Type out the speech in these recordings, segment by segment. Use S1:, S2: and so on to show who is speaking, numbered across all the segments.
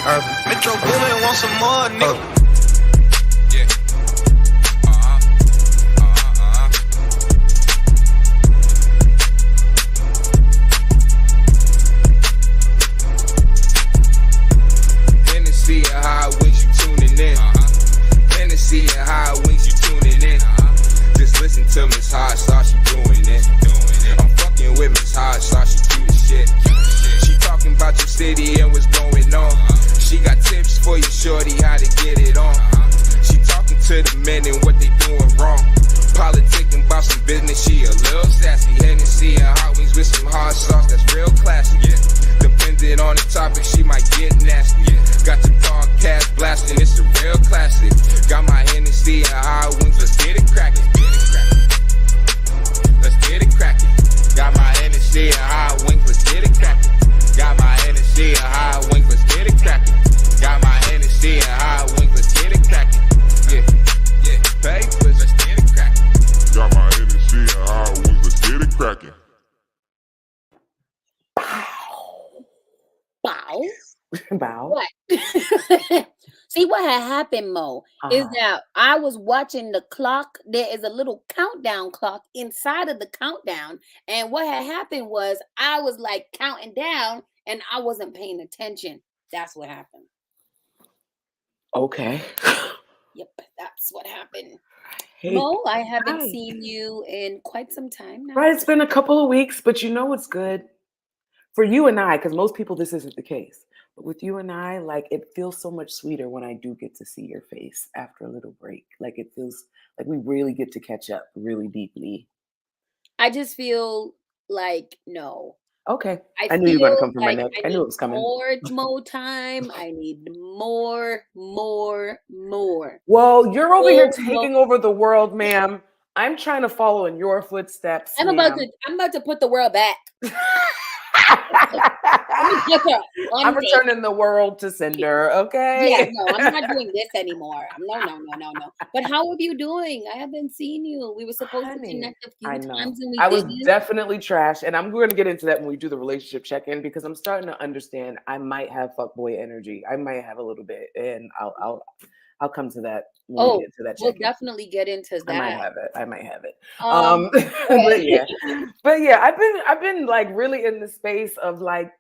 S1: Metro Boomin want some more, nigga.
S2: Hennessy and Hotwings, you tuning in. Hennessy and Hotwings, you tuning in. Just listen to Miss Hot Sauce, she doing it. I'm fucking with Miss Hot Sauce, she cute as shit. She talking about your city and what's going on. She got tips for you, shorty, how to get it on. She talking to the men and what they doing wrong. Politicking about some business, she a little sassy. Hennessy and Hotwings with some hot sauce, that's real classy. Depending on the topic, she might get nasty. Got the podcast blasting, it's a real classic. Got my Hennessy and Hotwings, let's get it cracking. Let's get it cracking. Got my Hennessy and Hotwings, let's get it cracking. Got my Hennessy and Hotwings, let's get it cracking. Got my Hennessy and Hotwings, let's get it cracking. Yeah, papers, let's get it cracking.
S3: Got my Hennessy and Hotwings, let's get it cracking.
S4: Bow.
S5: What? See, what had happened, Mo, is that I was watching the clock. There is a little countdown clock inside of the countdown. And what had happened was I was like counting down and I wasn't paying attention. That's what happened.
S4: Okay.
S5: Yep, that's what happened.
S4: Hey,
S5: Mo, I haven't
S4: hi.
S5: seen you in quite some time now.
S4: Right, it's been a couple of weeks, but you know what's good? For you and I, because most people, this isn't the case. But with you and I, like, it feels so much sweeter when I do get to see your face after a little break. Like, it feels like we really get to catch up really deeply.
S5: I just feel like, no.
S4: Okay. I knew you were going to come from my neck. I knew
S5: need
S4: it was coming.
S5: More time. I need more.
S4: Well, you're over here
S5: More.
S4: taking over the world, ma'am. I'm trying to follow in your footsteps.
S5: I'm about to put the world back.
S4: I'm returning the world to sender, okay?
S5: Yeah, no, I'm not doing this anymore. No. But how are you doing? I haven't seen you. We were supposed to connect a few times and we
S4: I was
S5: didn't.
S4: definitely trash, and I'm going to get into that when we do the relationship check-in because I'm starting to understand I might have fuckboy energy. I might have a little bit, and I'll come to that when we get to that check-in.
S5: We'll definitely get into that.
S4: I might have it. But yeah, I've been like really in the space of like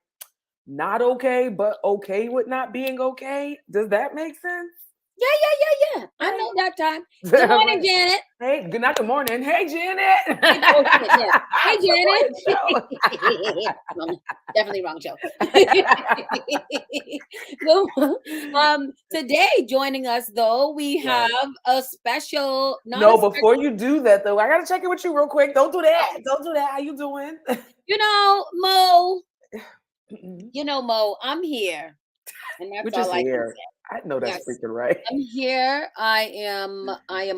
S4: not okay, but okay with not being okay. Does that make sense?
S5: Yeah. I know that time. Good morning, Janet.
S4: Hey, good morning. Hey, Janet.
S5: Hey, Janet. Definitely wrong show. Today, joining us though, we have a special.
S4: Before you do that though, I gotta check in with you real quick. Don't do that. How you doing?
S5: Mo. Mo, I'm here, and that's all I can say.
S4: I know that's freaking right.
S5: I'm here. I am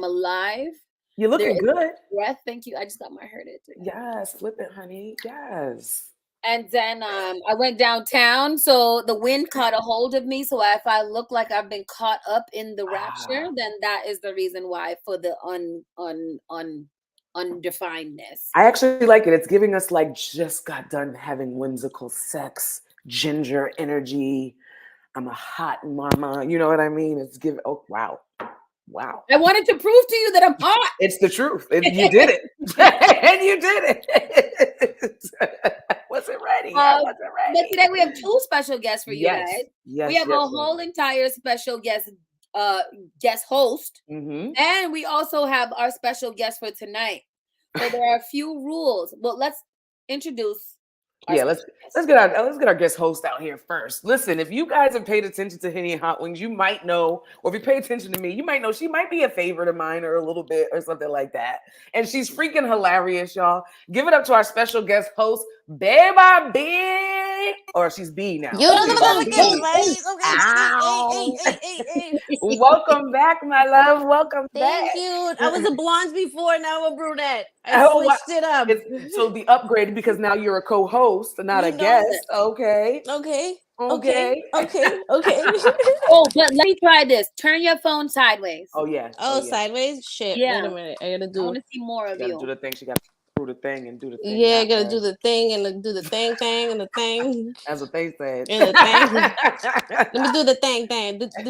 S5: alive.
S4: You're looking good.
S5: Breath. Thank you. I just got my hair did.
S4: Yes, flip it, honey. Yes.
S5: And then I went downtown, so the wind caught a hold of me. So if I look like I've been caught up in the rapture, then that is the reason why, for the undefinedness.
S4: I actually like it. It's giving us like just got done having whimsical sex, ginger energy. I'm a hot mama. You know what I mean? It's giving. Oh, wow. I
S5: wanted to prove to you that I'm hot.
S4: It's the truth. You did it. And you did it. Wasn't ready. I wasn't ready.
S5: But today we have two special guests for you guys.
S4: Yes.
S5: We have a whole entire special guest host.
S4: Mm-hmm.
S5: And we also have our special guest for tonight. So there are a few rules. But let's introduce.
S4: Let's get our guest host out here first. Listen, if you guys have paid attention to Henny and Hotwings, you might know, or if you pay attention to me, you might know she might be a favorite of mine or a little bit or something like that. And she's freaking hilarious, y'all. Give it up to our special guest host, BEBA B, or she's B now. Welcome back, my love. Welcome back.
S6: Thank you. I was a blonde before, now I'm a brunette. I switched it up.
S4: So the upgrade because now you're a co-host, not a guest. Okay.
S6: Okay.
S5: Oh, but let me try this. Turn your phone sideways.
S4: Oh yeah.
S6: Sideways. Shit.
S5: Yeah.
S6: Wait a minute. I
S5: want to see more of you.
S4: Do the thing. She got to screw the thing and do the thing.
S6: Yeah, gotta do the thing and do the thing and the thing.
S4: That's what they said.
S6: And the thing. Let me do the thing.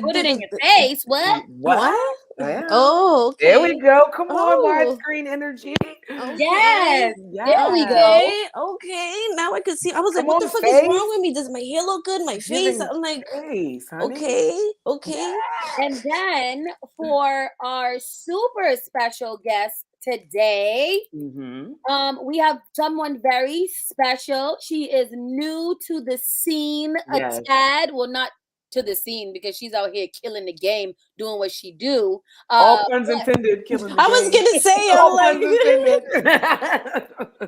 S5: Put it in your face. What?
S4: What? Yeah.
S6: Oh, okay.
S4: There we go. Come on,
S6: Oh.
S4: widescreen energy.
S6: Okay.
S5: Yes.
S4: Yeah.
S5: There we go.
S6: Okay. Now I can see. I was like,
S4: Come
S6: what the
S4: on,
S6: fuck
S4: face.
S6: is wrong with me? Does my hair look good? My face?
S4: Giving
S6: I'm like,
S4: face, honey.
S6: okay.
S5: And then for our super special guest today, we have someone very special. She is new to the scene a tad. Well, not to the scene because she's out here killing the game, doing what she do.
S4: All puns intended, killing the
S6: I
S4: game.
S6: was gonna say,
S4: all
S6: I'm
S4: puns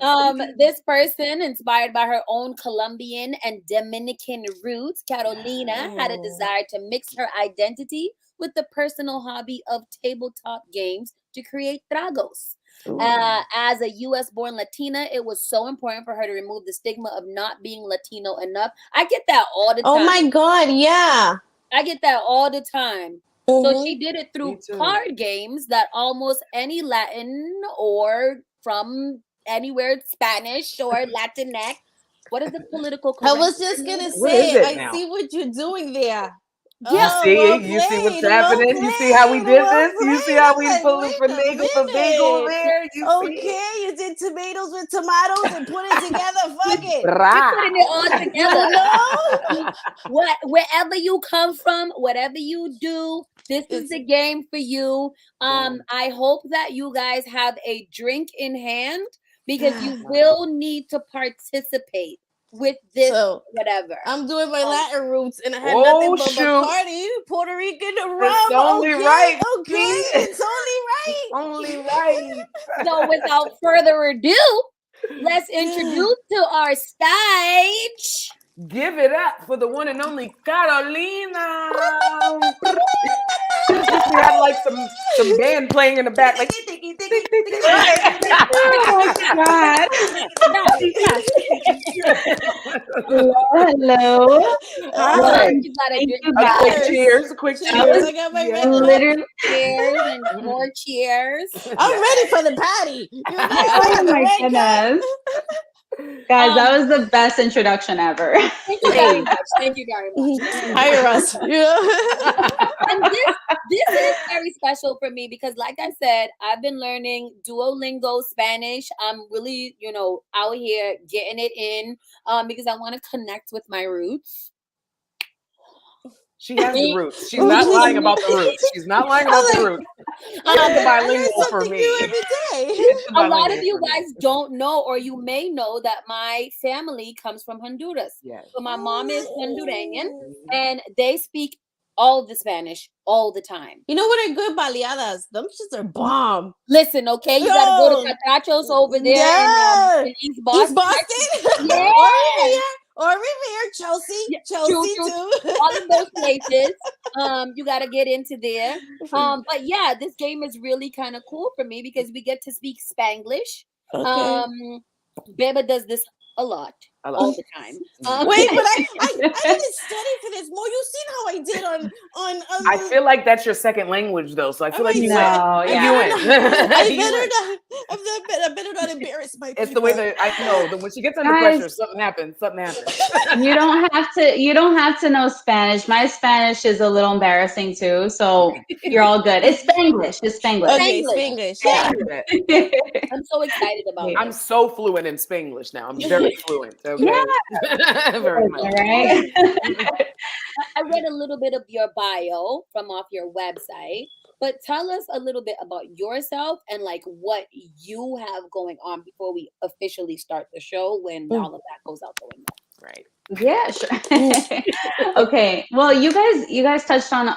S4: intended.
S5: This person, inspired by her own Colombian and Dominican roots, Carolina had a desire to mix her identity with the personal hobby of tabletop games to create Tragos. As a US-born Latina, it was so important for her to remove the stigma of not being Latino enough. I get that all the time.
S6: Oh my God, yeah.
S5: I get that all the time. So she did it through card games that almost any Latin or from anywhere, Spanish or Latinx. What is the political
S6: I was just gonna say, I see what you're doing there.
S5: Yeah,
S4: you see what's happening. You see how we did this. You see how we pulled it for bagel there.
S6: You did tomatoes with tomatoes and put it together. Fuck it.
S5: We're putting it all together. Wherever you come from, whatever you do, this is the game for you. I hope that you guys have a drink in hand because you will need to participate with this, whatever.
S6: I'm doing my Latin roots, and I had nothing but Bacardi, Puerto Rican rum.
S4: It's only right.
S6: Okay, it's
S4: only right.
S5: So, without further ado, let's introduce to our stage.
S4: Give it up for the one and only Carolina. We have like some band playing in the back, like.
S7: Oh God! Hello.
S4: Quick cheers.
S6: I got my
S7: literally
S5: cheers and more cheers.
S6: I'm ready for the patty.
S7: Oh my goodness. Guys, that was the best introduction ever.
S5: Thank you very much. Thank you very much.
S6: Hire us.
S5: And this is very special for me because, like I said, I've been learning Duolingo Spanish. I'm really, out here getting it in because I want to connect with my roots.
S4: She has the roots. She's not lying about the roots. She's not lying about the roots. It's bilingual for me.
S5: A lot of you guys don't know, or you may know that my family comes from Honduras.
S4: Yes.
S5: So my mom is Honduran, and they speak all the Spanish all the time.
S6: You know what are good baleadas? Them shits are bomb.
S5: Listen, okay, you gotta go to Catrachos over there in East Boston.
S6: East Boston?
S5: Yeah.
S6: Or Revere, Chelsea too.
S5: All of those places. You got to get into there. But yeah, this game is really kind of cool for me because we get to speak Spanglish.
S6: Okay.
S5: BEBA does this a lot. All the time.
S6: Wait, but I didn't study for this. More, you seen how I did on
S4: I feel like that's your second language though, so I feel like you win.
S6: I better not embarrass my people.
S4: It's the way that I know that when she gets under pressure, something happens.
S7: You don't have to know Spanish. My Spanish is a little embarrassing too, so you're all good. It's Spanglish.
S6: Okay, Spanglish.
S5: Yeah. I'm so excited about it.
S4: I'm so fluent in Spanglish now. I'm very fluent. Okay.
S7: Yeah.
S4: Very much.
S7: Right?
S5: I read a little bit of your bio from off your website, but tell us a little bit about yourself and like what you have going on before we officially start the show when all of that goes out the window.
S4: Right.
S7: Yeah, sure. Okay. Well, you guys touched on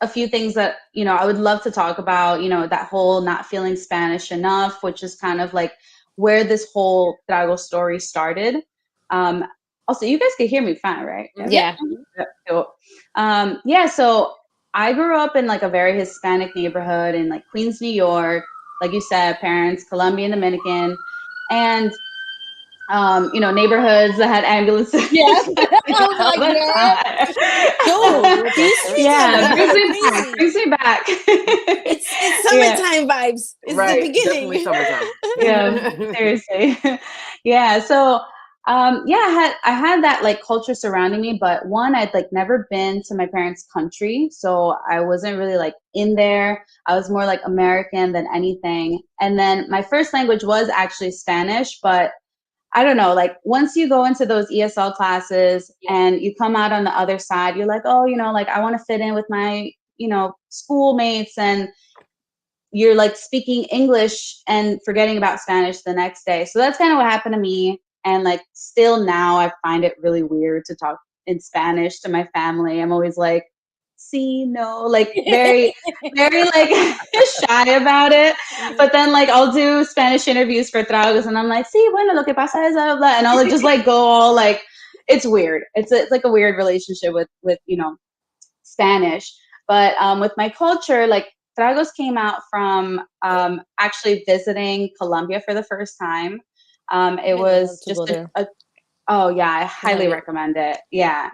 S7: a few things that, I would love to talk about, that whole not feeling Spanish enough, which is kind of like where this whole Trago story started. Also, you guys can hear me fine, right?
S6: Yeah.
S7: So I grew up in like a very Hispanic neighborhood in like Queens, New York. Like you said, parents, Colombian, Dominican. And neighborhoods that had ambulances.
S5: Yeah. I was like, yeah.
S6: Yo, these streets are
S7: Yeah,
S6: like
S7: brings
S6: crazy.
S7: me back.
S6: It's
S7: Yeah.
S6: summertime vibes. It's the
S4: Right, definitely
S6: beginning.
S4: summertime.
S7: Yeah, seriously. Yeah, so I had that like culture surrounding me, but one, I'd like never been to my parents' country, so I wasn't really like in there. I was more like American than anything. And then my first language was actually Spanish, but I don't know, like once you go into those ESL classes and you come out on the other side, you're like, oh, like I want to fit in with my, schoolmates, and you're like speaking English and forgetting about Spanish the next day. So that's kind of what happened to me. And like still now I find it really weird to talk in Spanish to my family. I'm always like, see, no, like very, very like shy about it. But then like I'll do Spanish interviews for Tragos and I'm like, sí, bueno, lo que pasa es blah, blah, and I'll just like go all like, it's weird. It's like a weird relationship with Spanish. But with my culture, like Tragos came out from actually visiting Colombia for the first time. It was just oh yeah, I highly recommend it. Yeah.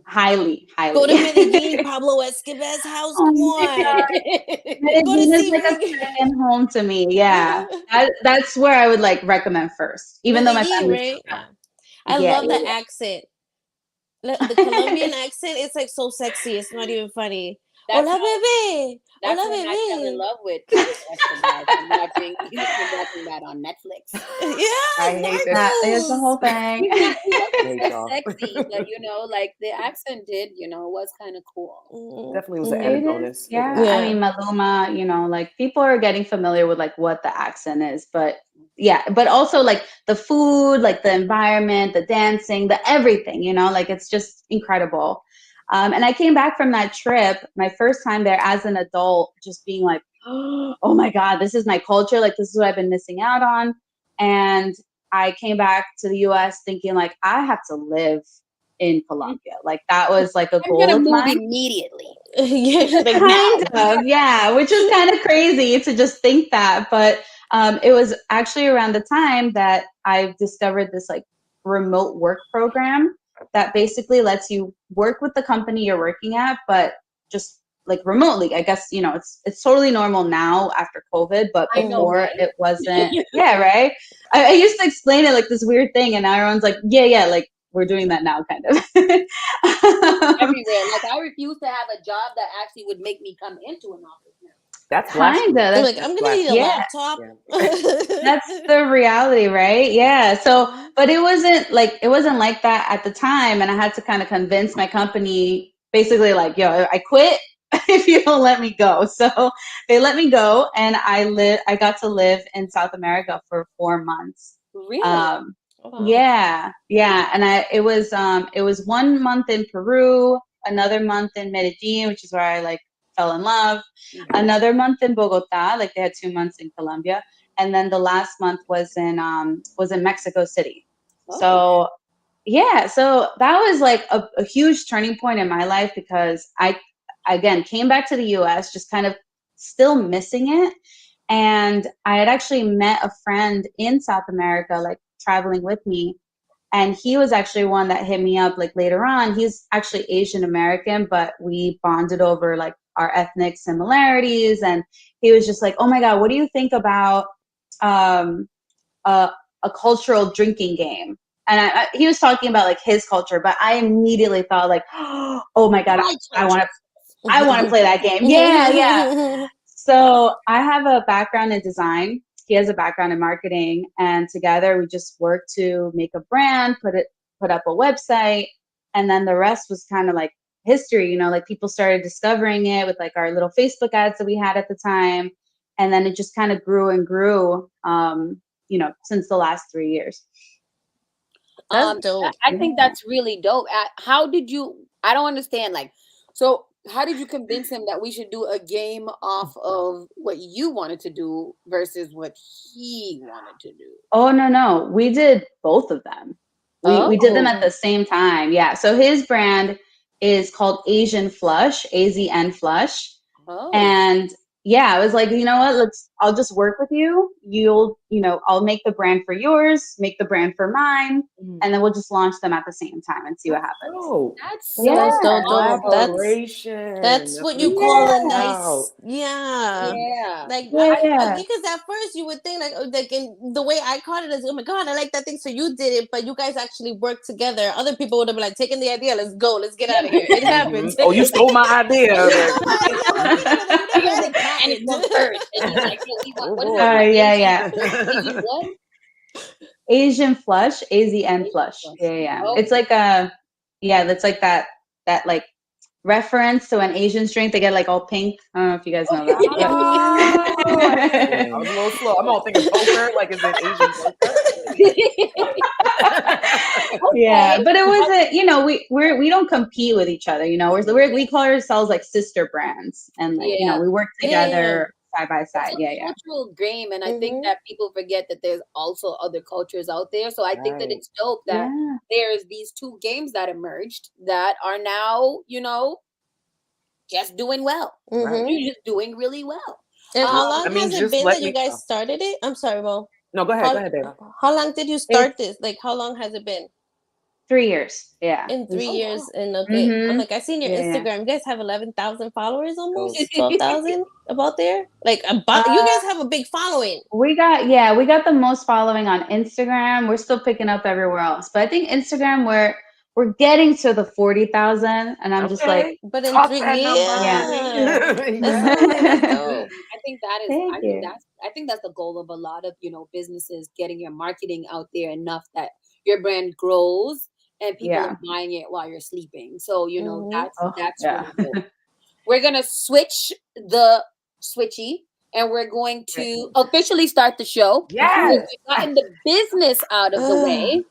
S7: Highly.
S6: Go to Medellin, Pablo Escobar's house.
S7: Oh
S6: Come
S7: my God.
S6: on. Go to
S7: Medellin is
S6: see
S7: like a second home to me. Yeah. That's where I would like recommend first, even though my
S6: Medellin,
S7: family's
S6: right?
S7: from.
S6: Yeah. I love the accent. The Colombian accent, it's like so sexy. It's not even funny.
S5: That's
S6: Hola,
S5: how-
S6: bebé.
S5: That's
S6: Hola,
S5: when I fell in
S6: bebé.
S5: love with Escobar from watching that on Netflix.
S6: Yeah,
S4: I hate this.
S7: That is the whole
S6: Narcos.
S7: thing.
S5: He wasn't
S4: Hate
S5: as
S4: y'all.
S5: sexy, but like the accent was kind of cool.
S4: Definitely was an
S6: Mhm.
S4: added
S7: It is,
S4: bonus. It
S7: yeah.
S4: was.
S7: I
S6: Yeah.
S7: mean, Maluma, like people are getting familiar with like what the accent is, but yeah, but also like the food, like the environment, the dancing, the everything, like it's just incredible. And I came back from that trip, my first time there as an adult, just being like, oh my God, this is my culture. Like, this is what I've been missing out on. And I came back to the US thinking like, I have to live in Colombia. Like that was like a
S5: I'm
S7: goal
S5: gonna
S7: of
S5: move
S7: mine.
S5: immediately.
S6: Yeah.
S5: Like now.
S7: Kind of, yeah, which is kind of crazy to just think that. But it was actually around the time that I discovered this like remote work program that basically lets you work with the company you're working at, but just like remotely. I guess, it's totally normal now after COVID, but
S5: I know,
S7: before
S5: right?
S7: it wasn't. Yeah, right. I used to explain it like this weird thing, and now everyone's like, yeah, like we're doing that now, kind of.
S5: Everywhere. Like I refuse to have a job that actually would make me come into an office now.
S4: That's
S7: Kinda.
S4: blasphemy.
S6: I'm
S7: That's
S6: like, I'm gonna
S4: blasphemy.
S6: need a
S7: yeah.
S6: laptop.
S7: That's the reality, right? Yeah. So, but it wasn't like that at the time, and I had to kind of convince my company, basically, like, yo, I quit if you don't let me go. So they let me go, and I got to live in South America for 4 months.
S5: Really?
S7: Yeah, and it was 1 month in Peru, another month in Medellin, which is where I like fell in love, another month in Bogota, like they had 2 months in Colombia, and then the last month was in Mexico City.
S5: Oh.
S7: So yeah, so that was like a huge turning point in my life because I again came back to the US just kind of still missing it. And I had actually met a friend in South America, like traveling with me. And he was actually one that hit me up like later on. He's actually Asian American, but we bonded over like our ethnic similarities. And he was just like, oh my God, what do you think about a cultural drinking game? And he was talking about like his culture, but I immediately thought like, oh my God, I want to play that game. Yeah. So I have a background in design. He has a background in marketing, and together we just worked to make a brand, put up a website, and then the rest was kind of like history. Like people started discovering it with like our little Facebook ads that we had at the time, and then it just kind of grew and grew. Since the last 3 years.
S6: That's dope.
S5: I think that's really dope. How did you? I don't understand. Like, so how did you convince him that we should do a game off of what you wanted to do versus what he wanted to do?
S7: Oh no, we did both of them. We did them at the same time. Yeah. So his brand is called Asian Flush, AZN Flush.
S5: Oh.
S7: And yeah, I was like, you know what? I'll just work with you. I'll make the brand for yours, make the brand for mine, and then we'll just launch them at the same time and see what happens.
S4: Oh,
S5: That's
S7: Yeah.
S5: so
S6: dope.
S4: collaboration.
S6: That's what you
S4: it's
S6: call a
S4: all
S6: nice,
S4: about.
S5: yeah.
S6: Like
S7: Yeah.
S6: because at first you would think like in the way I caught it is, oh my god, I like that thing. So you did it, but you guys actually worked together. Other people would have been like, taking the idea, let's go, let's get out of here. It happens.
S4: Oh, you stole my idea.
S6: You stole my idea. Like, you never had a
S5: And it
S6: patent.
S5: comes first. And he's like, yo, we want
S4: Oh,
S5: what is
S4: boy.
S5: it?
S7: Yeah.
S5: Asian what?
S7: Asian flush, AZN flush.
S5: flush.
S7: Yeah.
S5: Oh.
S7: It's like that's like that like reference to an Asian drink. They get like all pink. I don't know if you guys know that.
S4: I was a little slow. I'm all thinking poker. Like, is it Asian poker?
S7: Yeah, but it wasn't. We don't compete with each other. We call ourselves like sister brands, and like we work together side by side.
S5: It's a cultural game, and I think that people forget that there's also other cultures out there. So I think that it's dope that there's these two games that emerged that are now, just doing well. You're just doing really well.
S6: And how long has it been that you guys
S4: know.
S6: started it? I'm sorry, Mo.
S4: No, go ahead, baby.
S6: How long did you start this? Like, how long has it been?
S7: 3 years. Yeah.
S6: In 3 years. And okay. I'm like, I seen your Instagram. You guys have 11,000 followers almost. 12,000 about there. Like, you guys have a big following.
S7: We got the most following on Instagram. We're still picking up everywhere else, but I think Instagram we're getting to the 40,000, and I'm just like,
S6: but in 3 years,
S5: I think that's the goal of a lot of businesses, getting your marketing out there enough that your brand grows and people are buying it while you're sleeping. So that's really cool. We're gonna switch the switchy, and we're going to officially start the show.
S4: Yes.
S5: We've gotten the business out of the way.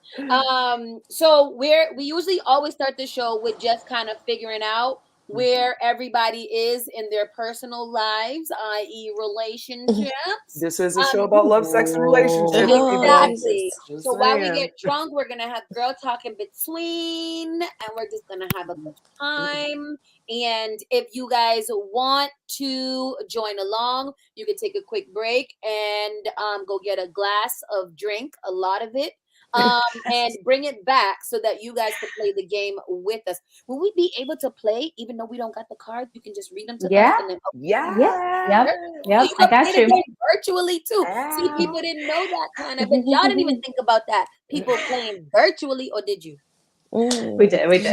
S5: So we usually always start the show with just kind of figuring out where everybody is in their personal lives, i.e. relationships.
S4: This is a show about love, sex, and relationships.
S5: Exactly.
S4: Just
S5: So while we
S4: saying.
S5: get drunk, we're going to have girl talk in between, and we're just going to have a good time. And if you guys want to join along, you can take a quick break and go get a glass of drink, a lot of it. And bring it back so that you guys can play the game with us. Will we be able to play even though we don't got the cards? You can just read them to us. And then,
S7: Yep.
S5: You
S7: I got you.
S5: Virtually too. See, people didn't know that kind of, but y'all didn't even think about that. People playing virtually, or did you?
S7: We did.
S4: Oh, okay.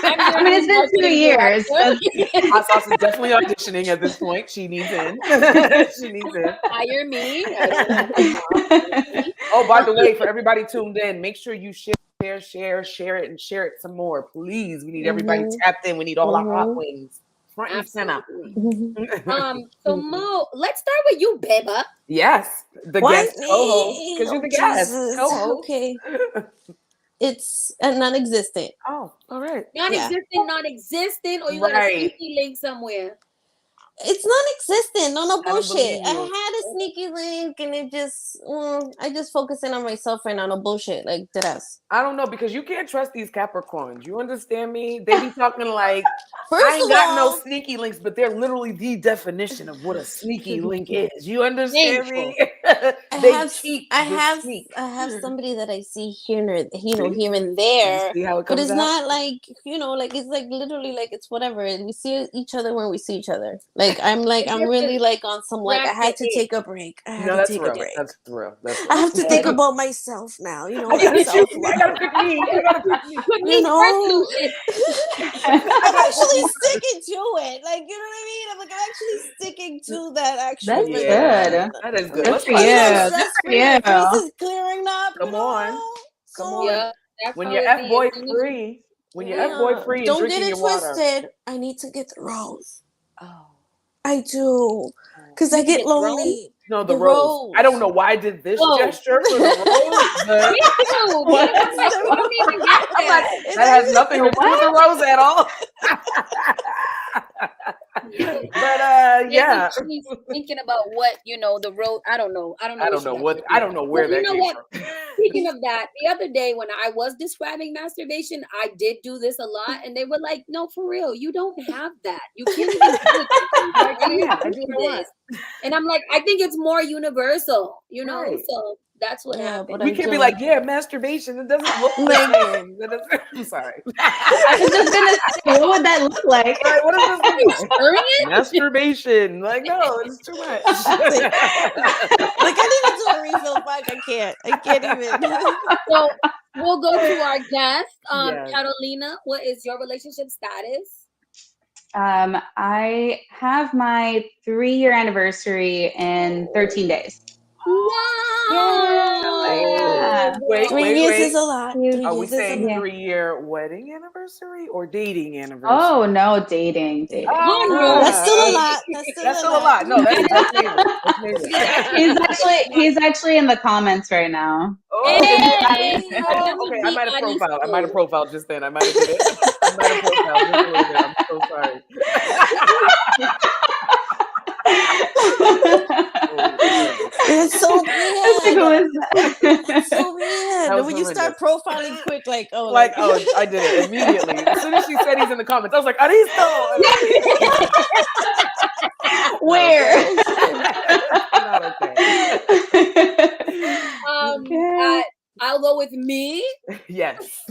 S7: I mean, it's been 2 years.
S4: Hot Sauce is definitely auditioning at this point. She needs in.
S5: Hire me.
S4: Oh, by the way, for everybody tuned in, make sure you share it, and share it some more, please. We need everybody tapped in. We need all our Hotwings front and center.
S5: So Mo, let's start with you, BEBA.
S4: Yes, the guest co-host, because you're the guest co-host.
S6: Okay. It's non-existent.
S4: Oh, all right.
S5: Non-existent, or you got a sneaky link somewhere?
S6: It's non-existent. No bullshit. I had a sneaky link, and it just I just focusing on myself right now. No bullshit. Like, dead ass.
S4: I don't know, because you can't trust these Capricorns. You understand me? They be talking like,
S6: First
S4: I ain't
S6: of
S4: got
S6: all,
S4: no sneaky links, but they're literally the definition of what a sneaky link is. You understand me?
S6: I have somebody that I see here and there,
S4: see how it
S6: but
S4: comes
S6: it's
S4: out?
S6: not like like it's like literally like it's whatever. And we see each other when we see each other. Like I'm really like on some like I had to take a break. I had to take a break.
S4: That's real.
S6: I have to think about myself now.
S4: I gotta pick me.
S6: I'm actually sticking to it. Like, you know what I mean? I'm actually sticking to that actual.
S7: That's good.
S4: That is good.
S7: Good for you. Good for you.
S6: This is clearing up.
S4: Come on.
S5: Yeah,
S4: when you're F-boy free, and
S6: don't
S4: drinking
S6: get it
S4: your water.
S6: twisted. I need to get the rose.
S4: Oh.
S6: I do. Because I get lonely.
S4: No, the rose. I don't know why I did this gesture for the rose. That has nothing to do with the rose at all. But yeah,
S5: she's thinking about what the road. I don't know
S4: where that came from.
S5: Speaking of that, the other day when I was describing masturbation, I did do this a lot, and they were like, "No, for real, you don't have that. You can't even do it."
S4: I
S5: do
S4: what I want.
S5: this. And I'm like, I think it's more universal, you know?
S4: Right.
S5: So that's what
S6: Yeah,
S5: happened.
S6: but
S4: We
S6: I'm
S4: can't be
S6: doing-
S4: like, yeah, masturbation. It doesn't look the
S6: Like-
S4: same. That doesn't- I'm sorry.
S7: I was just gonna say, what would that look like?
S4: Right, what does this look like?
S5: Stirring it?
S4: Masturbation. Like, no, it's too much.
S6: Like I need to do a refill. Fuck, I can't even.
S5: So we'll go to our guest,
S4: Yes.
S5: Carolina. What is your relationship status?
S7: I have my 3-year anniversary in 13 days.
S5: Wow.
S7: Yeah.
S4: Wait,
S6: 3
S4: wait,
S6: years
S4: wait.
S6: is a lot.
S7: Are
S6: 3
S4: Are we
S6: years is a
S4: saying
S6: lot.
S4: 3-year wedding anniversary or dating anniversary?
S7: Oh no, dating.
S5: Oh,
S6: That's still a lot.
S4: That's still a lot. No, that's major. That's major.
S7: He's actually in the comments right now.
S4: Oh,
S5: Hey!
S4: okay, I might have profiled. I might have profiled just then. I might have did it. I might have profiled just a little bit. I'm so sorry.
S6: It's so weird. It's so
S4: That
S6: weird.
S4: was
S6: When you start profiling quick, like
S4: Like, oh, I did it immediately. As soon as she said he's in the comments, I was like, are these still?
S7: Where?
S4: Not okay.
S5: I'll go with me.
S4: Yes.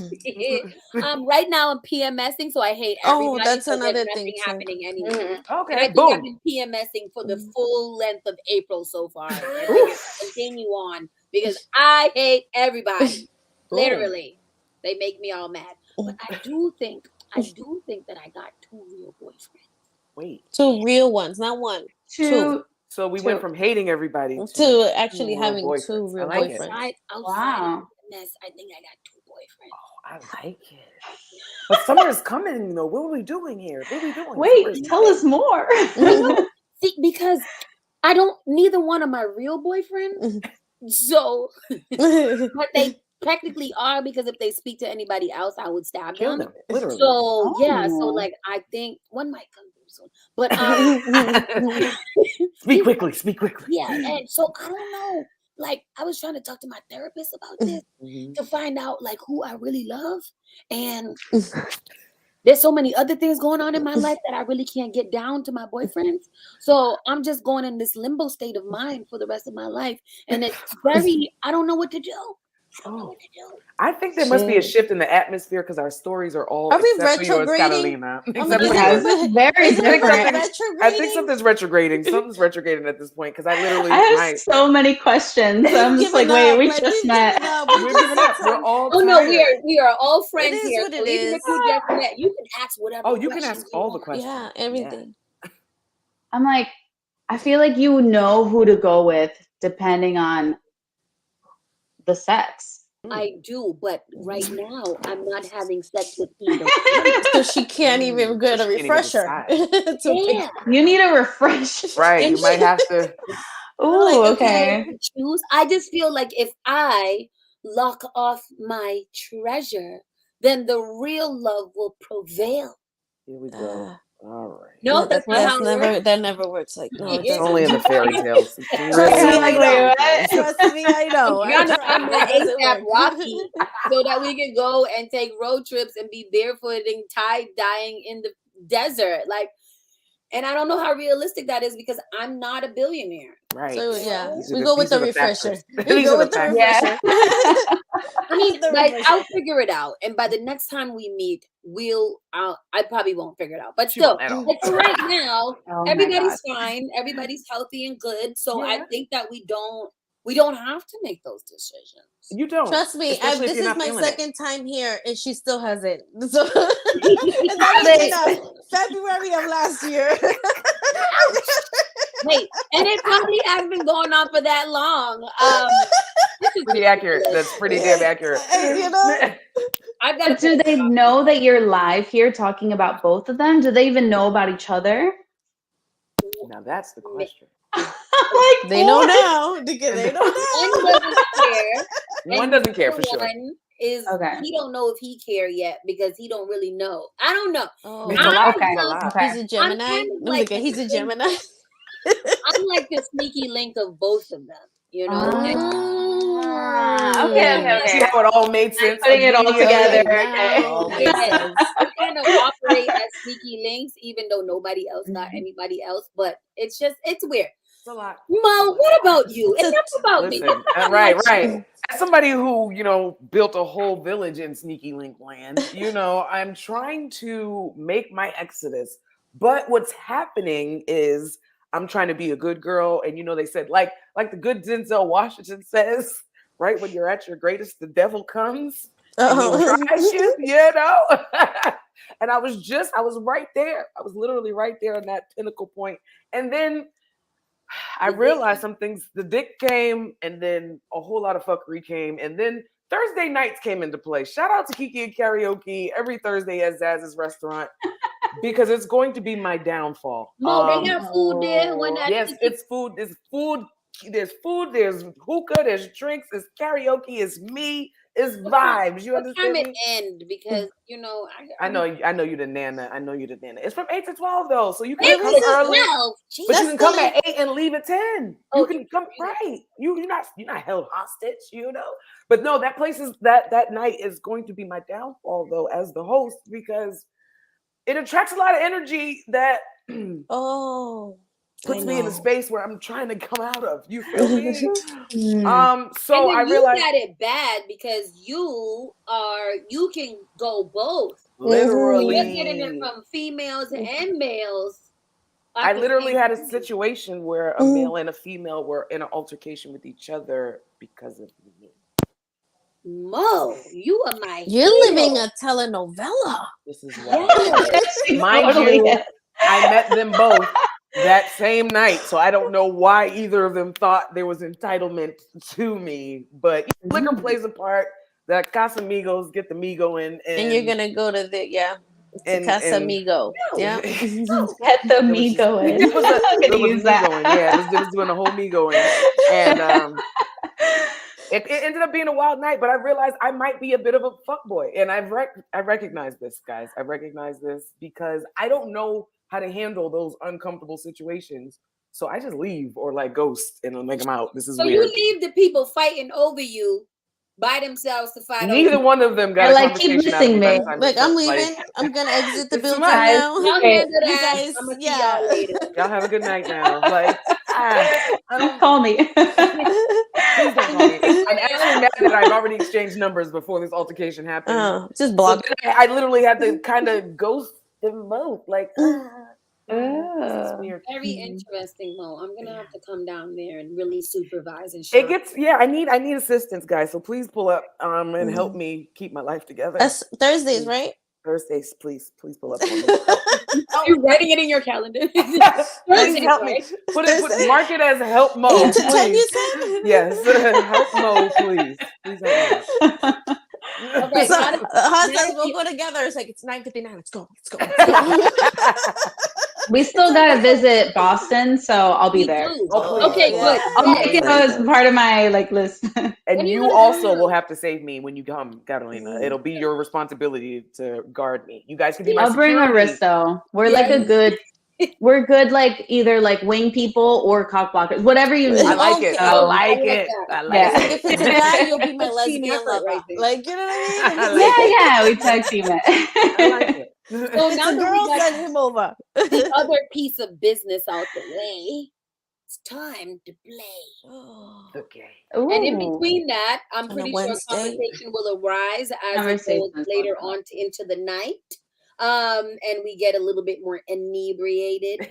S5: Right now I'm PMSing, so I hate
S6: Oh,
S5: everybody.
S6: that's
S5: so there's
S6: another
S5: nothing
S6: thing, too.
S5: happening anyway. And I
S4: Okay.
S5: think I've
S4: Boom.
S5: been PMSing for the full length of April so far. And I think
S4: Oof.
S5: I'll continue on because I hate everybody.
S4: Boom.
S5: Literally, they make me all mad. But I do think that I got 2 real boyfriends.
S4: Wait.
S6: 2 real ones, not one.
S7: Two.
S4: So we went from hating everybody
S6: To actually
S4: real
S6: having 2
S4: boyfriends.
S6: real
S4: I like it.
S6: boyfriends.
S5: Outside
S7: Wow.
S5: of the mess, I think I got 2 boyfriends.
S4: I like it. But summer's coming though. What are we doing here? What are we doing?
S7: Wait,
S4: Summer's
S7: tell us more.
S5: See, because I don't, neither one of my real boyfriends. So, but they technically are, because if they speak to anybody else, I would stab
S4: Kill
S5: them.
S4: them, literally.
S5: So yeah, so
S7: Oh.
S5: like I think one might come through soon, but
S4: Speak quickly. Speak quickly.
S5: yeah, and so I don't know. Like I was trying to talk to my therapist about this to find out like who I really love, and there's so many other things going on in my life that I really can't get down to my boyfriends. So I'm just going in this limbo state of mind for the rest of my life, and it's very I don't know what to do. I don't know what to do.
S4: I think there must be a shift in the atmosphere because our stories are all
S6: Are we
S4: except for yours,
S6: retrograding?
S4: Carolina.
S6: Oh my
S4: Except for
S6: God.
S7: Yeah,
S4: yours.
S7: this is very
S6: Is it
S7: different.
S4: I think something's retrograding. Something's retrograding at this point because I literally
S7: I have so many questions. I'm just like, wait, we just met.
S4: we're giving up. We're all
S5: Oh no,
S4: tired.
S5: we are all friends
S6: is
S5: here.
S6: what
S5: So
S6: it
S5: even
S6: is.
S5: if we just met, you can ask whatever.
S4: Oh, you can
S5: questions
S4: ask all the
S5: want.
S4: questions.
S6: Yeah, everything.
S7: I'm like, I feel like you know who to go with depending on the sex.
S5: I do, but right now I'm not having sex with either.
S6: So she can't even get a
S4: She can't even
S6: refresher.
S4: decide.
S5: Yeah.
S7: You need a refresh.
S4: Right, you might have to.
S7: Ooh,
S6: Like,
S7: okay.
S5: Choose. I just feel like if I lock off my treasure, then the real love will prevail.
S4: Here we go. All right.
S5: No, that's not how it works.
S6: that never works. Like no, it
S5: It's
S4: It's
S6: doesn't.
S4: only in the fairy tales. It's
S6: Trust
S4: really
S6: me,
S4: only
S6: I
S4: in the
S6: know.
S4: fairy tales.
S6: Trust me, I know.
S5: You gotta find my
S6: It doesn't
S5: ASAP
S6: work.
S5: Rocky so that we can go and take road trips and be barefooting, tie-dyeing in the desert. Like, and I don't know how realistic that is because I'm not a billionaire.
S4: Right.
S6: So yeah,
S4: These are
S6: we
S4: the-
S6: go with
S4: these
S6: the
S4: are the
S6: refresher.
S4: factors.
S6: We
S4: These
S6: go
S4: are
S6: with
S4: the
S6: the
S7: factors.
S6: refresher.
S5: I mean,
S6: The
S5: like,
S6: refresher.
S5: I'll figure it out, and by the next time we meet, I probably won't figure it out. But
S4: She
S5: still,
S4: won't at all.
S5: like for right now,
S7: Oh my
S5: everybody's
S7: God.
S5: fine, everybody's healthy and good. So I
S4: Yeah.
S5: think that we don't have to make those decisions.
S4: You don't.
S6: Trust me,
S4: Especially if
S6: this
S4: you're
S6: is
S4: not
S6: my
S4: feeling it.
S6: second time here, and she still hasn't. So and that was in February of last year.
S5: Wait, and it probably has been going on for that long. This is
S4: Pretty accurate. That's pretty damn accurate.
S6: You know?
S5: I've got
S7: But do they know that you're live here talking about both of them? Do they even know about each other?
S4: Now that's the question.
S7: Like,
S6: They know
S7: what?
S6: now. They know
S5: One
S6: now.
S5: doesn't care.
S4: One
S5: and
S4: doesn't care
S5: the
S4: for
S5: other
S4: sure.
S5: One is
S7: Okay.
S5: he don't know if he care yet because he don't really know. I don't know.
S6: Oh,
S4: It's a lot.
S7: Okay.
S4: It's a lot.
S7: Okay.
S6: he's a Gemini.
S5: kind of like
S6: He's a Gemini.
S5: I'm like the sneaky link of both of them, you know. And
S7: Okay.
S4: See how it all made sense?
S7: Putting it all together.
S6: Now
S4: All
S6: it
S4: makes
S5: Yes.
S4: sense.
S5: We kind of operate as sneaky links, even though nobody else got
S4: Mm-hmm.
S5: anybody else. But it's weird.
S4: It's a lot.
S5: Mo, what about you?
S6: It's a-
S5: Enough about me.
S4: Listen, right. As somebody who, built a whole village in Sneaky Link land, I'm trying to make my exodus. But what's happening is I'm trying to be a good girl. And, they said, like the good Denzel Washington says, right? When you're at your greatest, the devil comes and he tries you, And I was right there. I was literally right there on that pinnacle point. And then I realized some things. The dick came, and then a whole lot of fuckery came, and then Thursday nights came into play. Shout out to Kiki and Karaoke every Thursday at Zaz's restaurant because it's going to be my downfall.
S5: Mo, they got food there.
S4: Yes, it's food. There's food. There's food. There's hookah. There's drinks. There's karaoke. It's me. It's vibes. You
S5: What time
S4: understand
S5: it
S4: me?
S5: end? Because
S4: I know you the nana. I know you the nana. It's from 8 to 12 though, so you can
S5: 8
S4: come
S5: to
S4: early.
S5: 12.
S4: But
S6: That's
S4: you can come
S6: still
S4: at 8 and leave at 10.
S5: Oh,
S4: You can come right. You're not held hostage, But no, that place is that night is going to be my downfall though as the host because it attracts a lot of energy that puts me in a space where I'm trying to come out of. You feel me? So I realized
S5: you got it bad because you can go both.
S4: literally
S5: You're getting it from females and males.
S4: I literally had a situation where a male and a female were in an altercation with each other because of me.
S5: Mo, you are my
S6: You're
S5: hero.
S6: living a telenovela.
S4: This is why. Mind you, I met them both that same night, so I don't know why either of them thought there was entitlement to me. But liquor plays a part. The Casamigos get the migo in,
S6: And you're gonna go to Casamigo. Yeah.
S7: Get the me going.
S4: It was me going. Yeah, it was doing the whole me going, and it ended up being a wild night. But I realized I might be a bit of a fuckboy, and I recognize this, guys. I recognize this because I don't know how to handle those uncomfortable situations. So I just leave or like ghost and make them out. This is weird.
S5: You leave the people fighting over you by themselves to fight.
S4: Neither one of them got a conversation
S7: keep
S4: out of
S7: missing
S4: me.
S6: Like I'm leaving. I'm gonna exit the building
S7: much.
S6: now.
S5: Y'all
S6: You
S5: handle that.
S6: guys,
S5: I'm gonna see
S6: yeah.
S5: y'all later.
S4: Y'all have a good night now. Like, I don't
S7: Call me.
S4: Please don't call me. I'm actually mad that I've already exchanged numbers before this altercation happened.
S6: Just block.
S4: So then I literally had to kind of ghost them both. Like, this is weird.
S5: Very interesting, Mo. I'm gonna have to come down there and really supervise and show.
S4: It gets I need assistance, guys. So please pull up and help me keep my life together.
S6: That's Thursdays, right?
S4: Thursdays, please pull up on me.
S5: You're writing it in your calendar.
S4: Please help me. Mark it as help Mo.
S6: 8 to 10,
S4: please.
S6: you said?
S4: Yes, help Mo, please. Please help me.
S5: Okay,
S6: So, husbands, we'll go together. It's like it's 9:59. Let's go.
S7: We still gotta visit Boston, so I'll be there.
S5: Okay, good.
S7: I'll make it as part of my list.
S4: And you also will have to save me when you come, Catalina. It'll be your responsibility to guard me. You guys can be my
S7: I'll bring
S4: security.
S7: Aristo. We're we're good, either wing people or cock blockers, whatever you need.
S4: I like it. I like it.
S6: Like if it's a guy, you'll be my lesbian lover.
S5: right there.
S6: Like, you know what I mean?
S7: We tag team it.
S4: I like it.
S5: So
S6: It's
S5: now
S6: a
S5: that
S6: girl,
S5: we got
S6: send him over.
S5: the other piece of business out the way, it's time to play.
S4: Okay.
S5: And in
S7: Ooh.
S5: between that, I'm
S6: On a
S5: pretty sure a
S6: Wednesday.
S5: conversation will arise as it
S7: Conversations
S5: goes later on into the night. And we get a little bit more inebriated.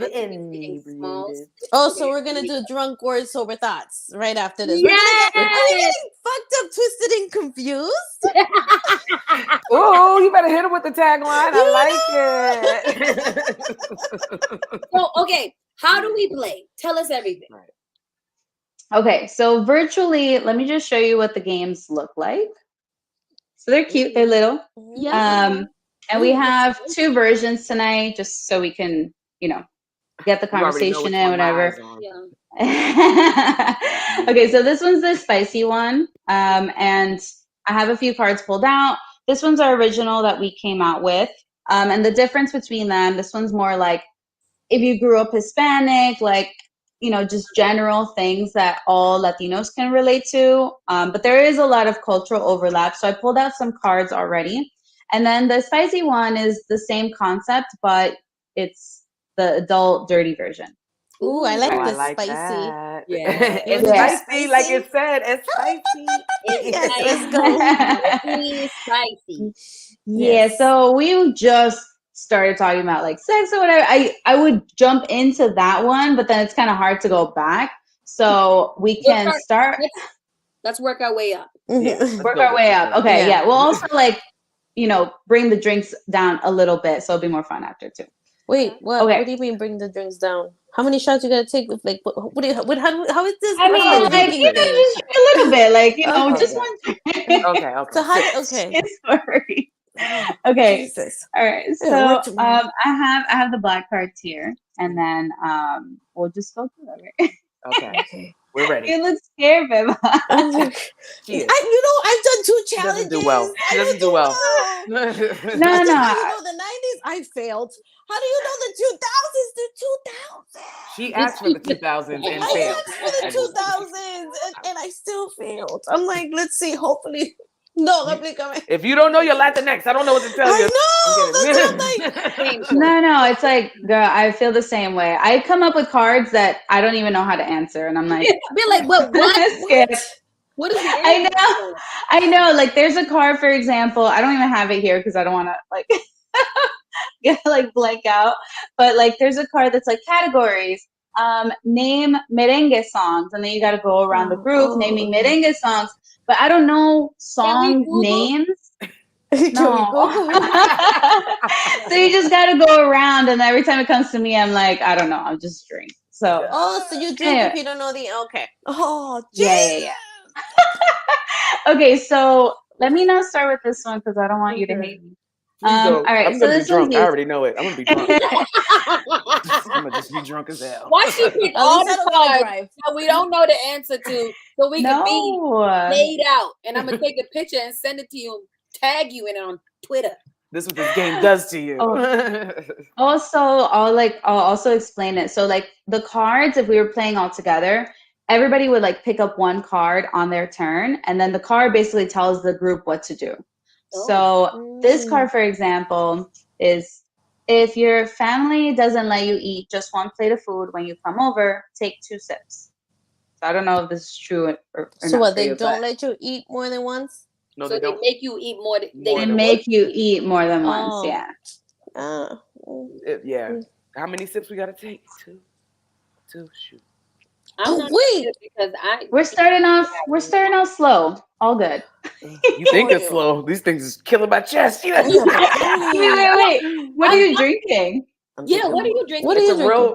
S6: Oh, so we're gonna do drunk words, sober thoughts right after this.
S5: Yes!
S6: Are we getting fucked up, twisted, and confused?
S4: Oh, you better hit him with the tagline. I like it.
S5: So, okay, how do we play? Tell us everything.
S7: Okay, so virtually, let me just show you what the games look like. So they're cute, they're little.
S5: Yeah.
S7: And we have 2 versions tonight, just so we can, get the conversation in, whatever.
S5: Yeah.
S7: Okay, so this one's the spicy one. And I have a few cards pulled out. This one's our original that we came out with. And the difference between them, this one's more like if you grew up Hispanic, just general things that all Latinos can relate to. But there is a lot of cultural overlap. So I pulled out some cards already. And then the spicy one is the same concept, but it's the adult dirty version.
S6: Ooh, I like
S4: Oh, I
S6: the
S4: like
S6: spicy.
S4: that.
S5: Yeah.
S6: You
S4: It's
S6: wanna do
S4: spicy, like it said. It's spicy.
S6: Yes, let's
S5: Spicy, spicy.
S7: Yeah,
S6: Yes.
S7: so we just started talking about like sex or whatever. I would jump into that one, but then it's kind of hard to go back. So we can start
S5: Let's work our way up.
S4: Yeah,
S7: work our way up. Okay,
S6: Yeah.
S7: yeah. We'll also like, bring the drinks down a little bit, so it'll be more fun after too.
S6: Wait, what?
S7: Okay.
S6: What do you mean bring the drinks down? How many shots you gotta take? With like, what do you? How is this?
S7: I
S6: What's
S7: mean,
S6: the
S7: like,
S6: drinking thing?
S7: just a little bit, like,
S6: Okay.
S7: just one drink.
S4: Okay.
S6: So how? Okay.
S7: It's sorry.
S6: Oh,
S7: Okay.
S6: Jesus.
S7: All right.
S6: Yeah,
S7: So
S6: work tomorrow.
S7: I have the black cards here, and then we'll just go through it.
S4: Okay.
S6: Okay.
S4: We're ready.
S7: You look scared, BEBA.
S6: I'm like,
S4: She is.
S6: I've done 2
S4: She
S6: challenges.
S4: doesn't do well. She
S6: I
S4: doesn't
S6: don't
S4: do well.
S7: No,
S6: How
S7: no.
S6: do you know the 90s? I failed. How do you know the 2000s? The 2000s.
S4: She asked for the 2000s and
S6: I
S4: failed.
S6: asked for the 2000s and I still failed. I'm like, let's see. Hopefully, no, replícame.
S4: If you don't know your Latinx, I don't know what to tell you.
S6: I know. That's what I'm like.
S7: No. It's like, girl, I feel the same way. I come up with cards that I don't even know how to answer, and I'm like,
S5: Be like, but
S7: I'm scared.
S5: what is the
S7: I
S5: answer?
S7: know. I know. Like, there's a card, for example. I don't even have it here because I don't want to like get like blank out. But like, there's a card that's like categories. Name merengue songs, and then you got to go around the group naming merengue songs. But I don't know song names. No. So you just got to go around, and every time it comes to me, I'm like, I don't know. I'll just drink. So.
S6: Oh, so you drink if you don't know the okay. Oh,
S7: Yeah. Okay, so let me not start with this one because I don't want you to hate me. All right,
S4: I'm gonna be drunk. I already know it. I'm gonna be drunk. I'm gonna just be drunk as hell.
S5: Why she pick all the cards that we don't know the answer to, so we can be laid out? And I'm gonna take a picture and send it to you, and tag you in it on Twitter.
S4: This is what this game does to you.
S7: Also, I'll also explain it. So like the cards, if we were playing all together, everybody would like pick up one card on their turn, and then the card basically tells the group what to do. So this card, for example, is if your family doesn't let you eat just one plate of food when you come over, take 2 sips. So I don't know if this is true or
S6: so
S7: not.
S6: what, they don't let you eat more than once?
S4: No,
S5: so
S4: they don't.
S5: make you eat more.
S7: They make you eat more than once. Yeah.
S4: Yeah. How many sips we gotta take? 2. Shoot.
S5: I'm not because
S7: we're starting off slow. All good.
S4: You think it's slow? These things is killing my chest.
S7: Wait. What are you drinking?
S5: Yeah, what are you drinking?